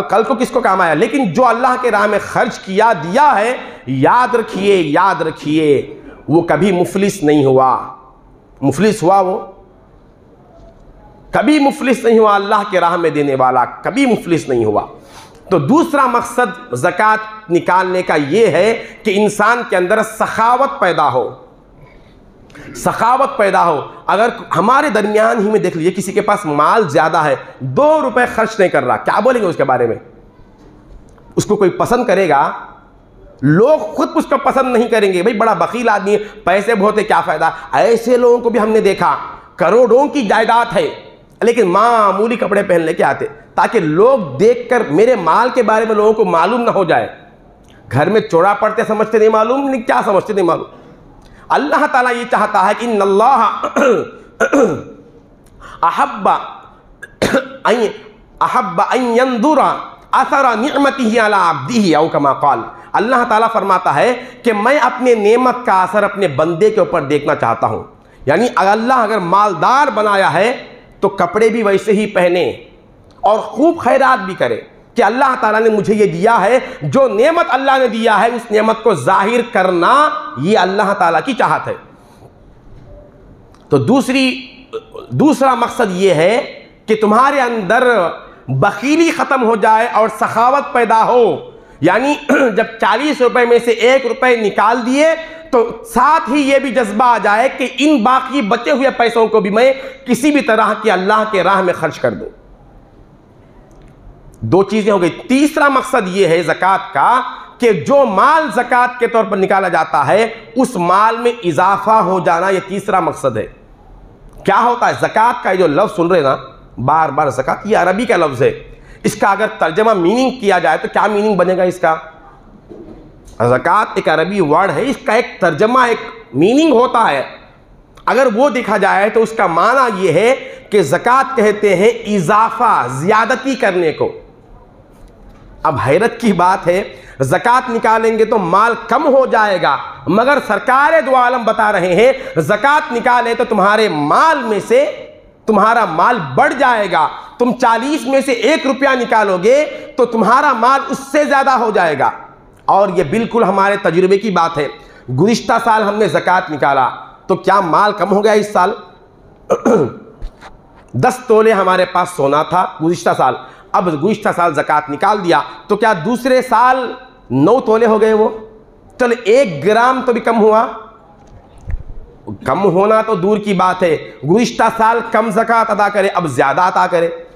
कल को किसको काम आया? लेकिन जो अल्लाह के राह में खर्च किया, दिया है, याद रखिए, याद रखिए, वो कभी मुफलिस नहीं हुआ। मुफलिस हुआ वो? कभी मुफलिस नहीं हुआ। अल्लाह के राह में देने वाला कभी मुफलिस नहीं हुआ। तो दूसरा मकसद ज़कात निकालने का यह है कि इंसान के अंदर सखावत पैदा हो, सखावत पैदा हो। अगर हमारे दरमियान ही में देख लीजिए, किसी के पास माल ज़्यादा है, 2 रुपए खर्च नहीं कर रहा, क्या बोलेंगे उसके बारे में? उसको कोई पसंद करेगा? लोग खुद उसको पसंद नहीं करेंगे। भाई बड़ा बखील आदमी है, पैसे बहुत है, क्या फ़ायदा। ऐसे लोगों को भी हमने देखा, करोड़ों की जायदाद है लेकिन मामूली कपड़े पहन लेके आते, ताकि लोग देखकर मेरे माल के बारे में लोगों को मालूम ना हो जाए। घर में चोरा पड़ते समझते नहीं मालूम, नहीं क्या समझते नहीं मालूम। अल्लाह ताला ये चाहता है कि इन्नल्लाह अहब्बा अन यंजुरा असरा निअमतिही अला अब्दिही औ कमा क़ाल। अल्लाह ताला फरमाता है कि मैं अपने नेमत का असर अपने बंदे के ऊपर देखना चाहता हूँ। यानी अल्लाह अगर मालदार बनाया है तो कपड़े भी वैसे ही पहने और खूब खैरात भी करे कि अल्लाह ताला ने मुझे ये दिया है। जो नेमत अल्लाह ने दिया है उस नेमत को जाहिर करना, ये अल्लाह ताला की चाहत है। तो दूसरा मकसद ये है कि तुम्हारे अंदर बखीली ख़त्म हो जाए और सखावत पैदा हो। यानी जब 40 रुपए में से 1 रुपए निकाल दिए तो साथ ही ये भी जज्बा आ जाए कि इन बाकी बचे हुए पैसों को भी मैं किसी भी तरह की अल्लाह के राह में खर्च कर दूं। 2 चीजें हो गई। तीसरा मकसद यह है ज़कात का कि जो माल ज़कात के तौर पर निकाला जाता है उस माल में इजाफा हो जाना, यह तीसरा मकसद है। क्या होता है? ज़कात का जो लफ्ज़ सुन रहे ना बार बार, ज़कात ये अरबी का लफ्ज़ है। इसका अगर तर्जमा मीनिंग किया जाए तो क्या मीनिंग बनेगा इसका? ज़कात एक अरबी वर्ड है, इसका एक तर्जमा, एक मीनिंग होता है। अगर वो देखा जाए तो उसका माना यह है कि ज़कात कहते हैं इजाफा, ज़्यादती करने को। अब हैरत की बात है, ज़कात निकालेंगे तो माल कम हो जाएगा, मगर सरकार दो आलम बता रहे हैं ज़कात निकाले तो तुम्हारे माल में से तुम्हारा माल बढ़ जाएगा। तुम 40 में से 1 रुपया निकालोगे तो तुम्हारा माल उससे ज़्यादा हो जाएगा। और ये बिल्कुल हमारे तजुर्बे की बात है। गुज़िश्ता साल हमने ज़कात निकाला तो क्या माल कम हो गया इस साल? 10 तोले हमारे पास सोना था गुज़िश्ता साल, अब गुज़िश्ता साल ज़कात निकाल दिया तो क्या दूसरे साल 9 तोले हो गए? वो चलो 1 ग्राम तो भी कम हुआ। कम होना तो दूर की बात है, गुज़िश्ता साल कम ज़कात अदा करे, अब ज़्यादा अदा करे।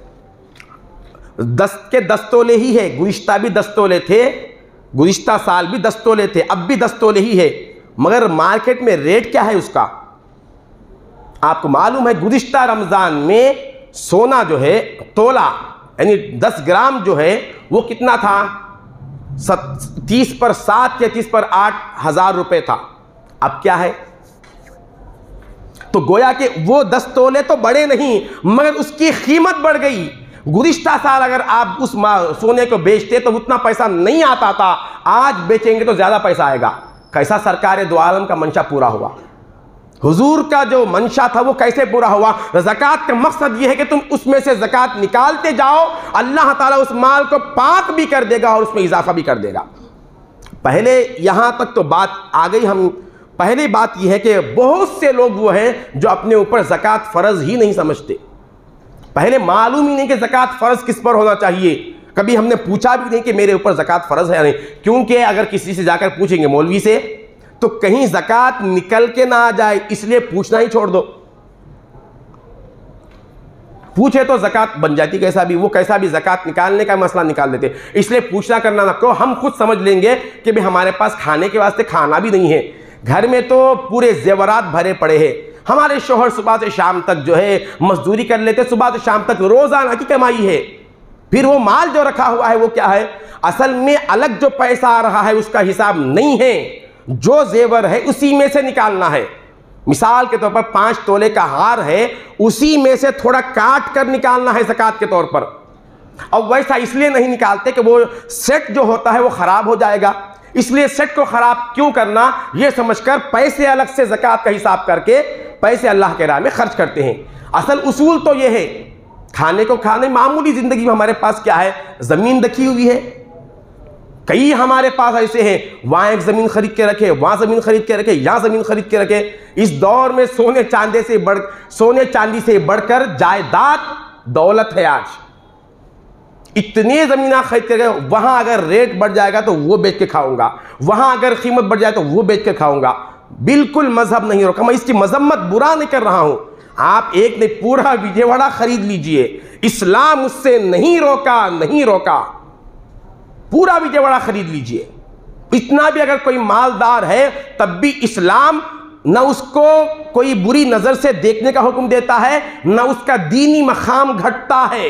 10 के 10 तोले ही है, गुज़िश्ता भी 10 तोले थे, गुज़िश्ता साल भी 10 तोले थे, अब भी 10 तोले ही है। मगर मार्केट में रेट क्या है उसका? आपको मालूम है गुज़िश्ता रमज़ान में सोना जो है तोला यानी 10 ग्राम जो है वो कितना था? 30 पर 7 या 30 पर 8 हज़ार रुपये था। अब क्या है? तो गोया कि वो 10 तोले तो बढ़े नहीं मगर उसकी कीमत बढ़ गई। गुज़िश्ता साल अगर आप उस सोने को बेचते तो उतना पैसा नहीं आता था, आज बेचेंगे तो ज़्यादा पैसा आएगा। कैसा सरकार दो आलम का मंशा पूरा हुआ। हुजूर का जो मंशा था वो कैसे पूरा हुआ। ज़कात का मकसद ये है कि तुम उसमें से ज़कात निकालते जाओ, अल्लाह ताला उस माल को पाक भी कर देगा और उसमें इजाफा भी कर देगा। पहले यहाँ तक तो बात आ गई। हम पहली बात यह है कि बहुत से लोग वो हैं जो अपने ऊपर ज़कात फ़र्ज़ ही नहीं समझते। पहले मालूम ही नहीं कि ज़कात फ़र्ज़ किस पर होना चाहिए। कभी हमने पूछा भी नहीं कि मेरे ऊपर ज़कात फ़र्ज़ है या नहीं, क्योंकि अगर किसी से जाकर पूछेंगे मौलवी से तो कहीं ज़कात निकल के ना आ जाए, इसलिए पूछना ही छोड़ दो। पूछे तो ज़कात बन जाती, कैसा भी वो कैसा भी ज़कात निकालने का मसला निकाल देते, इसलिए पूछना करना ना करो। हम खुद समझ लेंगे कि भाई हमारे पास खाने के वास्ते खाना भी नहीं है, घर में तो पूरे जेवरात भरे पड़े हैं। हमारे शोहर सुबह से शाम तक जो है मजदूरी कर लेते, सुबह से शाम तक रोज़ाना की कमाई है। फिर वो माल जो रखा हुआ है वो क्या है, असल में अलग जो पैसा आ रहा है उसका हिसाब नहीं है, जो जेवर है उसी में से निकालना है। मिसाल के तौर पर 5 तोले का हार है, उसी में से थोड़ा काट कर निकालना है ज़कात के तौर पर। अब वैसा इसलिए नहीं निकालते कि वो सेट जो होता है वो ख़राब हो जाएगा, इसलिए सेट को ख़राब क्यों करना, ये समझकर पैसे अलग से ज़कात का हिसाब करके पैसे अल्लाह के राह में खर्च करते हैं। असल उसूल तो ये है, खाने को खाने, मामूली ज़िंदगी में हमारे पास क्या है, ज़मीन रखी हुई है। कई हमारे पास ऐसे हैं, वहाँ एक ज़मीन खरीद के रखे, वहाँ ज़मीन खरीद के रखे, यहाँ ज़मीन खरीद के रखे। इस दौर में सोने चांदी से बढ़कर जायदाद दौलत है। आज इतने ज़मीन खरीद के रखे, वहाँ अगर रेट बढ़ जाएगा तो वो बेच के खाऊंगा, वहाँ अगर कीमत बढ़ जाए तो वो बेच के खाऊंगा। बिल्कुल मजहब नहीं रोका, मैं इसकी मजम्मत बुरा नहीं कर रहा हूँ। आप एक ने पूरा विजयवाड़ा खरीद लीजिए, इस्लाम उससे नहीं रोका, पूरा विजयवाड़ा खरीद लीजिए। इतना भी अगर कोई मालदार है तब भी इस्लाम न उसको कोई बुरी नजर से देखने का हुक्म देता है, न उसका दीनी मकाम घटता है,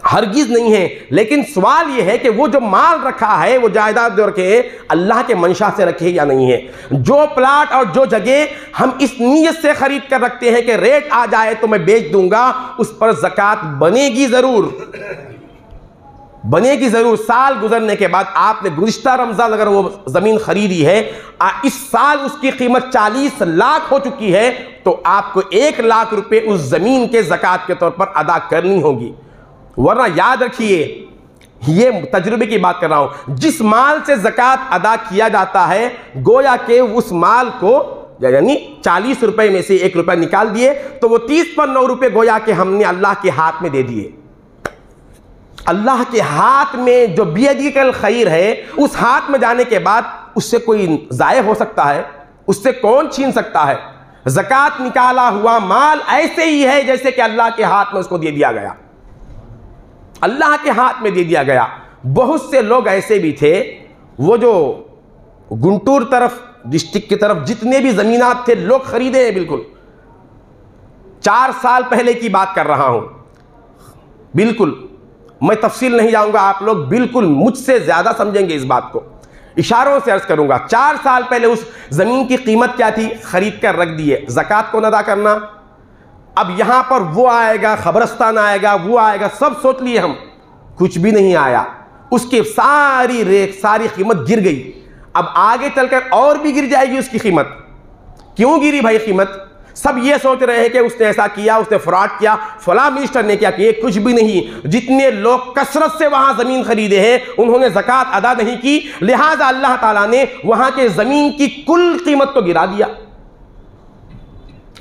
हरगिज नहीं है। लेकिन सवाल यह है कि वो जो माल रखा है, वो जायदाद जो रखे अल्लाह के मंशा से रखे या नहीं है। जो प्लाट और जो जगह हम इस नीयत से खरीद कर रखते हैं कि रेट आ जाए तो मैं बेच दूंगा, उस पर ज़कात बनेगी ज़रूर। साल गुजरने के बाद आपने गुज़िश्ता रमज़ान अगर वो ज़मीन खरीदी है, इस साल उसकी कीमत 40 लाख हो चुकी है, तो आपको 1 लाख रुपए उस ज़मीन के ज़कात के तौर पर अदा करनी होगी। वरना याद रखिए, ये तजुर्बे की बात कर रहा हूं, जिस माल से ज़कात अदा किया जाता है गोया के उस माल को यानी 40 रुपए में से 1 रुपया निकाल दिए तो वो 30 पर 9 रुपए गोया के हमने अल्लाह के हाथ में दे दिए। अल्लाह के हाथ में जो बियदिकल खैर है, उस हाथ में जाने के बाद उससे कोई ज़ाय हो सकता है? उससे कौन छीन सकता है? ज़कात निकाला हुआ माल ऐसे ही है जैसे कि अल्लाह के हाथ में उसको दे दिया गया, अल्लाह के हाथ में दे दिया गया। बहुत से लोग ऐसे भी थे, वो जो गुंटूर तरफ डिस्ट्रिक्ट की तरफ जितने भी ज़मीनात थे लोग खरीदे हैं, बिल्कुल 4 साल पहले की बात कर रहा हूं। बिल्कुल मैं तफसील नहीं जाऊंगा, आप लोग बिल्कुल मुझसे ज़्यादा समझेंगे इस बात को, इशारों से अर्ज करूंगा। 4 साल पहले उस ज़मीन की कीमत क्या थी, खरीद कर रख दिए, ज़कात को अदा करना। अब यहां पर वो आएगा, खबरस्तान आएगा, वो आएगा, सब सोच लिए हम, कुछ भी नहीं आया। उसकी सारी कीमत गिर गई। अब आगे चलकर और भी गिर जाएगी उसकी कीमत। क्यों गिरी भाई कीमत? सब ये सोच रहे हैं कि उसने ऐसा किया, उसने फ्रॉड किया, फला मिनिस्टर ने क्या किया। कुछ भी नहीं। जितने लोग कसरत से वहां जमीन खरीदे हैं उन्होंने ज़कात अदा नहीं की, लिहाजा अल्लाह ताला ने वहां के जमीन की कुल कीमत को गिरा दिया।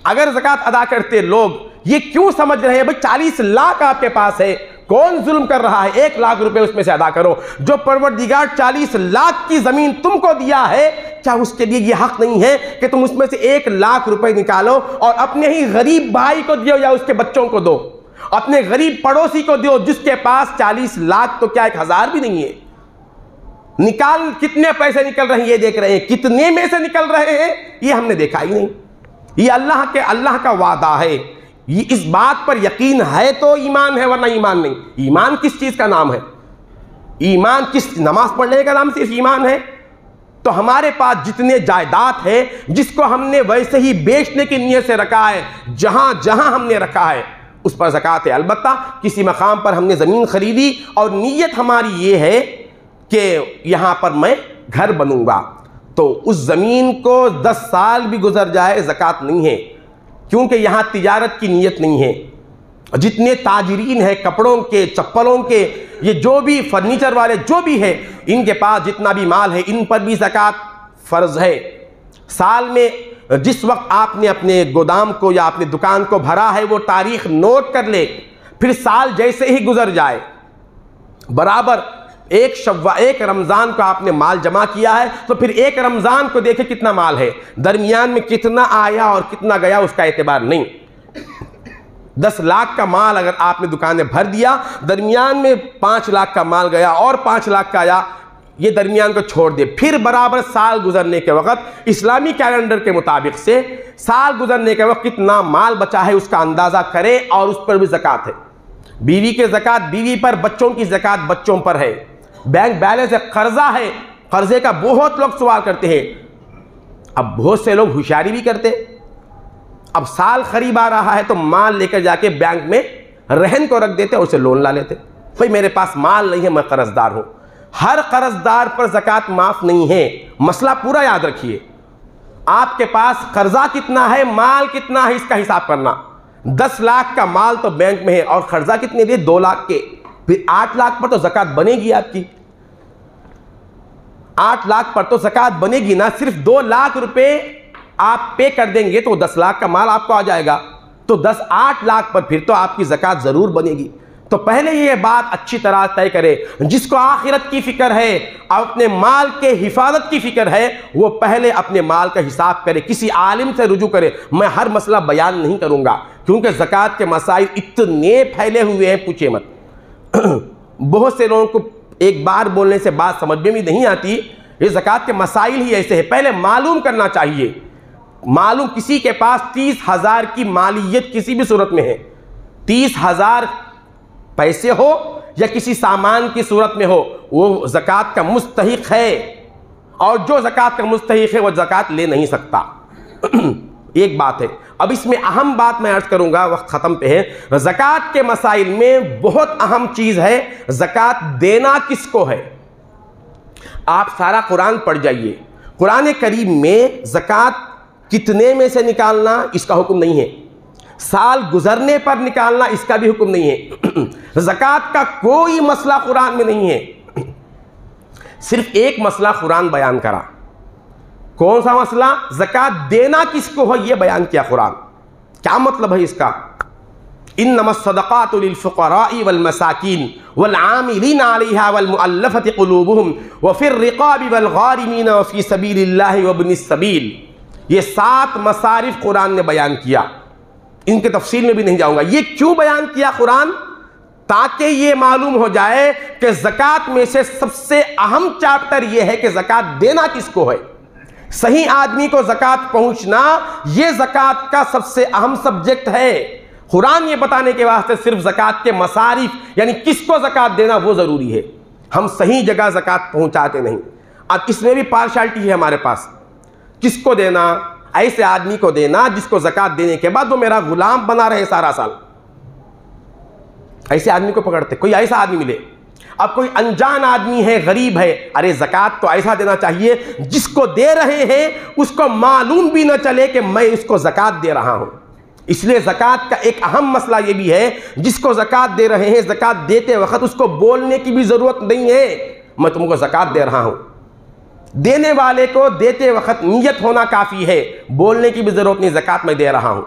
अगर ज़कात अदा करते लोग, ये क्यों समझ रहे हैं भाई 40 लाख आपके पास है, कौन जुल्म कर रहा है, 1 लाख रुपए उसमें से अदा करो। जो परवरदिगार 40 लाख की जमीन तुमको दिया है, क्या उसके लिए ये हक नहीं है कि तुम उसमें से 1 लाख रुपए निकालो और अपने ही गरीब भाई को दो या उसके बच्चों को दो, अपने गरीब पड़ोसी को दो जिसके पास 40 लाख तो क्या 1,000 भी नहीं है। निकाल कितने पैसे निकल रहे हैं ये देख रहे हैं, कितने में से निकल रहे हैं ये हमने देखा ही नहीं। ये अल्लाह का वादा है। ये इस बात पर यकीन है तो ईमान है, वरना ईमान नहीं। ईमान किस चीज का नाम है? ईमान किस नमाज पढ़ने का नाम सिर्फ ईमान है? तो हमारे पास जितने जायदाद है जिसको हमने वैसे ही बेचने की नीयत से रखा है, जहां जहां हमने रखा है उस पर ज़कात है। अलबत्ता किसी मकाम पर हमने ज़मीन ख़रीदी और नीयत हमारी ये है कि यहाँ पर मैं घर बनूँगा, तो उस ज़मीन को 10 साल भी गुजर जाए ज़कात नहीं है, क्योंकि यहाँ तिजारत की नीयत नहीं है। जितने ताजरीन हैं कपड़ों के, चप्पलों के, ये जो भी फर्नीचर वाले जो भी है, इनके पास जितना भी माल है इन पर भी ज़कात फ़र्ज़ है। साल में जिस वक्त आपने अपने गोदाम को या अपनी दुकान को भरा है वो तारीख नोट कर ले, फिर साल जैसे ही गुजर जाए, बराबर एक रमज़ान को आपने माल जमा किया है तो फिर एक रमज़ान को देखे कितना माल है, दरमियान में कितना आया और कितना गया उसका एतबार नहीं। 10 लाख का माल अगर आपने दुकान में भर दिया, दरमियान में 5 लाख का माल गया और 5 लाख का आया, ये दरमियान को छोड़ दे, फिर बराबर साल गुजरने के वक्त इस्लामी कैलेंडर के मुताबिक से साल गुजरने के वक्त कितना माल बचा है उसका अंदाज़ा करें और उस पर भी ज़कात है। बीवी के ज़कात बीवी पर, बच्चों की ज़कात बच्चों पर है, बैंक बैलेंस है, कर्जा है, कर्जे का बहुत लोग सवाल करते हैं। अब बहुत से लोग होशियारी भी करते, अब साल करीब आ रहा है तो माल लेकर जाके बैंक में रहन को रख देते और उसे लोन ला लेते। भाई मेरे पास माल नहीं है, मैं कर्जदार हूं। हर कर्जदार पर ज़कात माफ नहीं है। मसला पूरा याद रखिए, आपके पास कर्जा कितना है, माल कितना है, इसका हिसाब करना। 10 लाख का माल तो बैंक में है और कर्जा कितने दिए, 2 लाख के, फिर 8 लाख पर तो ज़कात बनेगी आपकी। 8 लाख पर तो ज़कात बनेगी ना। सिर्फ 2 लाख रुपए आप पे कर देंगे तो 10 लाख का माल आपको आ जाएगा, तो 8 लाख पर फिर तो आपकी ज़कात ज़रूर बनेगी। तो पहले ये बात अच्छी तरह तय करे, जिसको आखिरत की फिक्र है, अपने माल के हिफाजत की फिक्र है, वो पहले अपने माल का हिसाब करे, किसी आलिम से रुजू करे। मैं हर मसला बयान नहीं करूंगा क्योंकि ज़कात के मसाइल इतने फैले हुए हैं, पूछे मत। बहुत से लोगों को एक बार बोलने से बात समझ में भी नहीं आती। ये ज़कात के मसाइल ही ऐसे हैं, पहले मालूम करना चाहिए। मालूम किसी के पास 30,000 की मालियत किसी भी सूरत में है, 30,000 पैसे हो या किसी सामान की सूरत में हो, वो ज़कात का मुस्तहिक है, और जो ज़कात का मुस्तहिक है वो ज़कात ले नहीं सकता। एक बात है। अब इसमें अहम बात मैं अर्ज करूंगा, वक्त ख़त्म पे है। ज़कात के मसाइल में बहुत अहम चीज़ है, ज़कात देना किसको है। आप सारा कुरान पढ़ जाइए, कुरान करीम में ज़कात कितने में से निकालना इसका हुक्म नहीं है, साल गुजरने पर निकालना इसका भी हुक्म नहीं है। ज़कात का कोई मसला कुरान में नहीं है। सिर्फ एक मसला कुरान बयान करा। कौन सा मसला? ज़कात देना किसको है ये बयान किया कुरान। क्या मतलब है इसका? इन्नमस सदक़ातु लिल फ़ुक़राई वल मसाकीन वल आमिलीना अलैहा वल मुअल्लफ़ति क़ुलूबुहुम व फ़िर रिक़ाबि वल गारिमीना व फ़ी सबीलिल्लाहि व इब्निस सबील। ये 7 मसारिफ कुरान ने बयान किया। इनके तफसील में भी नहीं जाऊंगा। ये क्यों बयान किया कुरान? ताकि ये मालूम हो जाए कि ज़कात में से सबसे अहम चैप्टर ये है कि ज़कात देना किसको है। सही आदमी को ज़कात पहुंचना ये ज़कात का सबसे अहम सब्जेक्ट है। कुरान ये बताने के वास्ते सिर्फ ज़कात के मसारिफ यानी किसको ज़कात देना वो ज़रूरी है। हम सही जगह ज़कात पहुंचाते नहीं। अब इसमें भी पार्शलिटी है हमारे पास। किसको देना? ऐसे आदमी को देना जिसको ज़कात देने के बाद वो मेरा गुलाम बना रहे सारा साल। ऐसे आदमी को पकड़ते, कोई ऐसा आदमी मिले। अब कोई अनजान आदमी है, गरीब है, अरे ज़कात तो ऐसा देना चाहिए जिसको दे रहे हैं उसको मालूम भी न चले कि मैं उसको ज़कात दे रहा हूं। इसलिए ज़कात का एक अहम मसला ये भी है, जिसको ज़कात दे रहे हैं ज़कात देते वक्त उसको बोलने की भी ज़रूरत नहीं है मैं तुमको ज़कात दे रहा हूं। देने वाले को देते वक्त नीयत होना काफ़ी है, बोलने की भी ज़रूरत नहीं ज़कात मैं दे रहा हूं।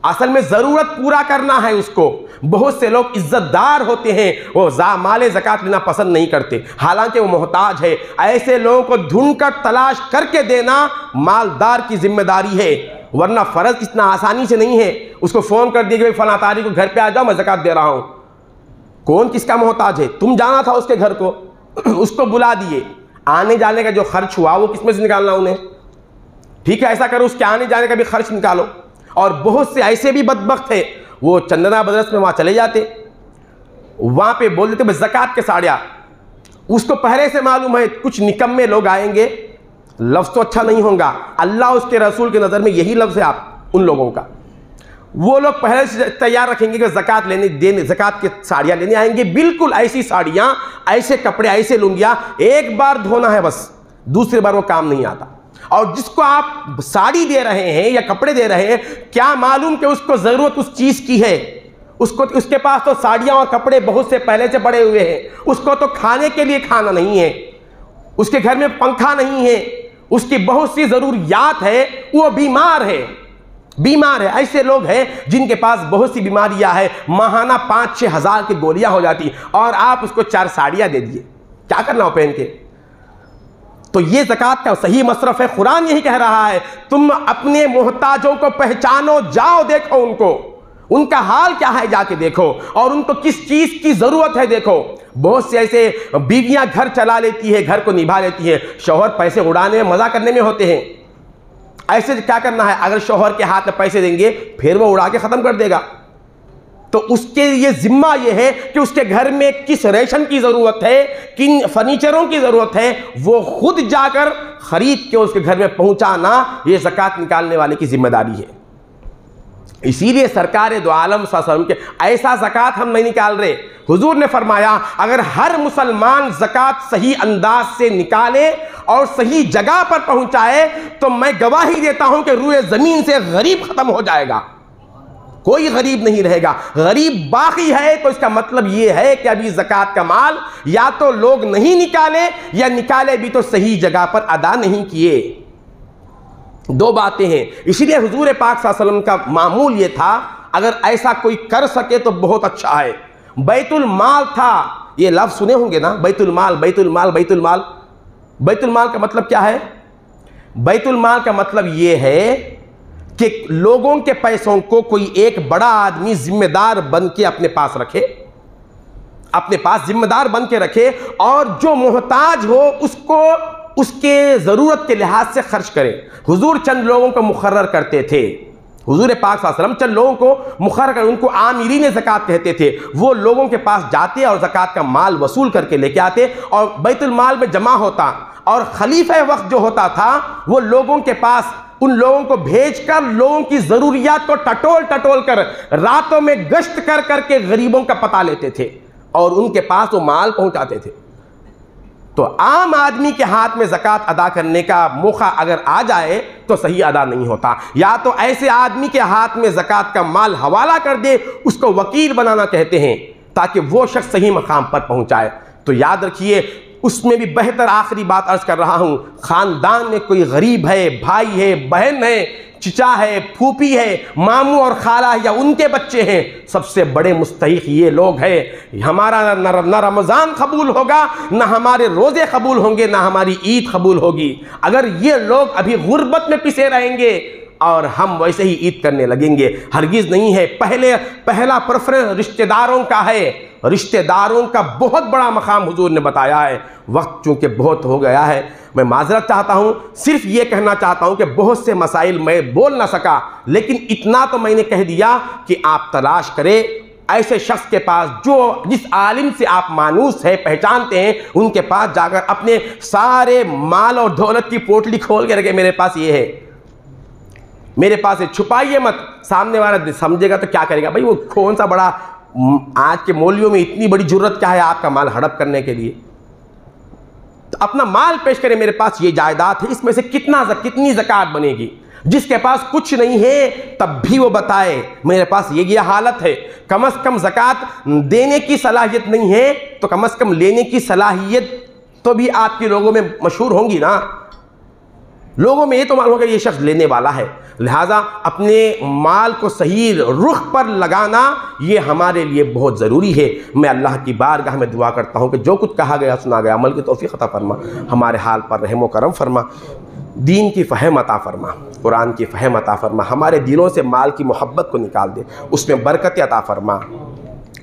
असल में ज़रूरत पूरा करना है उसको। बहुत से लोग इज्जतदार होते हैं, वो माले ज़कात लेना पसंद नहीं करते, हालांकि वो मोहताज है। ऐसे लोगों को ढूंढकर तलाश करके देना मालदार की जिम्मेदारी है, वरना फ़र्ज इतना आसानी से नहीं है। उसको फ़ोन कर दिया कि भाई फला तारीख को घर पे आ जाओ, मैं ज़कात दे रहा हूँ। कौन किसका मोहताज है? तुम जाना था उसके घर को, उसको बुला दिए, आने जाने का जो खर्च हुआ वो किसमें से निकालना उन्हें? ठीक है, ऐसा करो, उसके आने जाने का भी खर्च निकालो। और बहुत से ऐसे भी बदबख्त थे, वो चंदना ब्रदर्स में वहाँ चले जाते, वहाँ पे बोल देते ज़कात के साड़िया। उसको पहले से मालूम है कुछ निकम्मे लोग आएंगे, लफ्ज़ तो अच्छा नहीं होगा, अल्लाह उसके रसूल की नज़र में यही लफ्ज़ है आप उन लोगों का। वो लोग पहले से तैयार रखेंगे कि ज़कात ज़कात की साड़ियाँ लेने आएंगे। बिल्कुल ऐसी साड़ियाँ, ऐसे कपड़े, ऐसे लुंगियाँ एक बार धोना है बस, दूसरी बार वो काम नहीं आता। और जिसको आप साड़ी दे रहे हैं या कपड़े दे रहे हैं, क्या मालूम कि उसको ज़रूरत उस चीज़ की है। उसके पास तो साड़ियाँ और कपड़े बहुत से पहले से पड़े हुए हैं, उसको तो खाने के लिए खाना नहीं है, उसके घर में पंखा नहीं है, उसकी बहुत सी ज़रूरियात है, वो बीमार है। ऐसे लोग हैं जिनके पास बहुत सी बीमारियां हैं, माहाना 5-6 हज़ार की गोलियां हो जाती, और आप उसको 4 साड़ियां दे दिए, क्या करना हो पहन के। तो ये ज़कात का सही मसरफ है। कुरान यही कह रहा है, तुम अपने मोहताजों को पहचानो, जाओ देखो उनका हाल क्या है, जाके देखो, और उनको किस चीज की जरूरत है देखो। बहुत से ऐसे बीवियां घर चला लेती है, घर को निभा लेती है, शौहर पैसे उड़ाने में, मजा करने में होते हैं। ऐसे क्या करना है, अगर शौहर के हाथ में पैसे देंगे फिर वो उड़ा के खत्म कर देगा, तो उसके लिए जिम्मा यह है कि उसके घर में किस रेशन की जरूरत है, किन फर्नीचरों की जरूरत है, वो खुद जाकर खरीद के उसके घर में पहुंचाना, यह ज़कात निकालने वाले की जिम्मेदारी है। इसीलिए सरकार दो आलम सल्लल्लाहु अलैहि वसल्लम के ऐसा ज़कात हम नहीं निकाल रहे। हुजूर ने फरमाया, अगर हर मुसलमान ज़कात सही अंदाज से निकाले और सही जगह पर पहुंचाए तो मैं गवाही देता हूं कि रूए ज़मीन से गरीब खत्म हो जाएगा, कोई गरीब नहीं रहेगा। गरीब बाकी है तो इसका मतलब यह है कि अभी ज़कात का माल या तो लोग नहीं निकाले, या निकाले भी तो सही जगह पर अदा नहीं किए। दो बातें हैं। इसीलिए हुजूर पाक सल्लल्लाहु अलैहि वसल्लम का मामूल ये था, अगर ऐसा कोई कर सके तो बहुत अच्छा है। बैतुल माल था, ये लफ्ज़ सुने होंगे ना, बैतुल माल, बैतुल माल, बैतुल माल। बैतुल माल का मतलब क्या है? बैतुल माल का मतलब ये है कि लोगों के पैसों को कोई एक बड़ा आदमी जिम्मेदार बन के अपने पास रखे, अपने पास जिम्मेदार बन के रखे, और जो मोहताज हो उसको उसके ज़रूरत के लिहाज से खर्च करे। हुजूर चंद लोगों को मुकर्रर करते थे, हुजूर पाक सल्लल्लाहु अलैहि वसल्लम चंद लोगों को मुकर्रर कर, उनको आमिरीन ज़कात कहते थे। वो लोगों के पास जाते और ज़कात का माल वसूल करके लेके आते और बैतुल माल में जमा होता, और खलीफा वक्त जो होता था वो लोगों के पास उन लोगों को भेजकर लोगों की ज़रूरियात को टटोल कर रातों में गश्त कर करके गरीबों का पता लेते थे और उनके पास वो माल पहुंचाते थे। तो आम आदमी के हाथ में ज़कात अदा करने का मौका अगर आ जाए तो सही अदा नहीं होता। या तो ऐसे आदमी के हाथ में ज़कात का माल हवाला कर दे, उसको वकील बनाना कहते हैं, ताकि वो शख्स सही मकाम पर पहुंचाए। तो याद रखिए, उसमें भी बेहतर आखिरी बात अर्ज कर रहा हूं, खानदान में कोई गरीब है, भाई है, बहन है, चिचा है, फूफी है, मामू और खाला या उनके बच्चे हैं, सबसे बड़े मुस्तहिक ये लोग हैं। हमारा न रमज़ान कबूल होगा, न हमारे रोज़े कबूल होंगे, न हमारी ईद कबूल होगी अगर ये लोग अभी गुर्बत में पिसे रहेंगे और हम वैसे ही ईद करने लगेंगे। हरगिज़ नहीं है। पहला प्रेफरेंस रिश्तेदारों का है। रिश्तेदारों का बहुत बड़ा मकाम हुजूर ने बताया है। वक्त चूँकि बहुत हो गया है, मैं माजरत चाहता हूँ, सिर्फ ये कहना चाहता हूँ कि बहुत से मसाइल मैं बोल ना सका, लेकिन इतना तो मैंने कह दिया कि आप तलाश करें ऐसे शख्स के पास जो जिस आलिम से आप मानूस है, पहचानते हैं, उनके पास जाकर अपने सारे माल और दौलत की पोटली खोल के रखे, मेरे पास ये है, मेरे पास है, छुपाइए मत। सामने वाला समझेगा तो क्या करेगा, भाई वो कौन सा बड़ा, आज के मौलियों में इतनी बड़ी जरूरत क्या है आपका माल हड़प करने के लिए। तो अपना माल पेश करें, मेरे पास ये जायदाद है, इसमें से कितनी ज़कात बनेगी। जिसके पास कुछ नहीं है तब भी वो बताए मेरे पास ये हालत है। कम से कम ज़कात देने की सलाहियत नहीं है तो कम से कम लेने की सलाहियत तो भी आपके लोगों में मशहूर होंगी ना। लोगों में ये तो मालूम होगा ये शख्स लेने वाला है। लिहाजा अपने माल को सही रुख पर लगाना ये हमारे लिए बहुत ज़रूरी है। मैं अल्लाह की बारगाह में दुआ करता हूँ कि जो कुछ कहा गया सुना गया अमल की तौफीक अता फरमा, हमारे हाल पर रहम व करम फरमा, दीन की फ़हम अता फरमा, कुरान की फ़हम अता फरमा, हमारे दिलों से माल की मोहब्बत को निकाल दे, उसमें बरकत अता फरमा,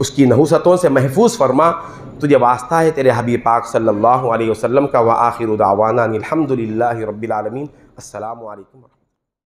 उसकी नहुसतों से महफूज फरमा। तुझे वास्ता है तेरे हबीब पाक सल्लल्लाहु अलैहि वसल्लम का। व आखिरु दावाना अनिल हम्दुलिल्लाहि रब्बिल आलमीन। अस्सलामु अलैकुम।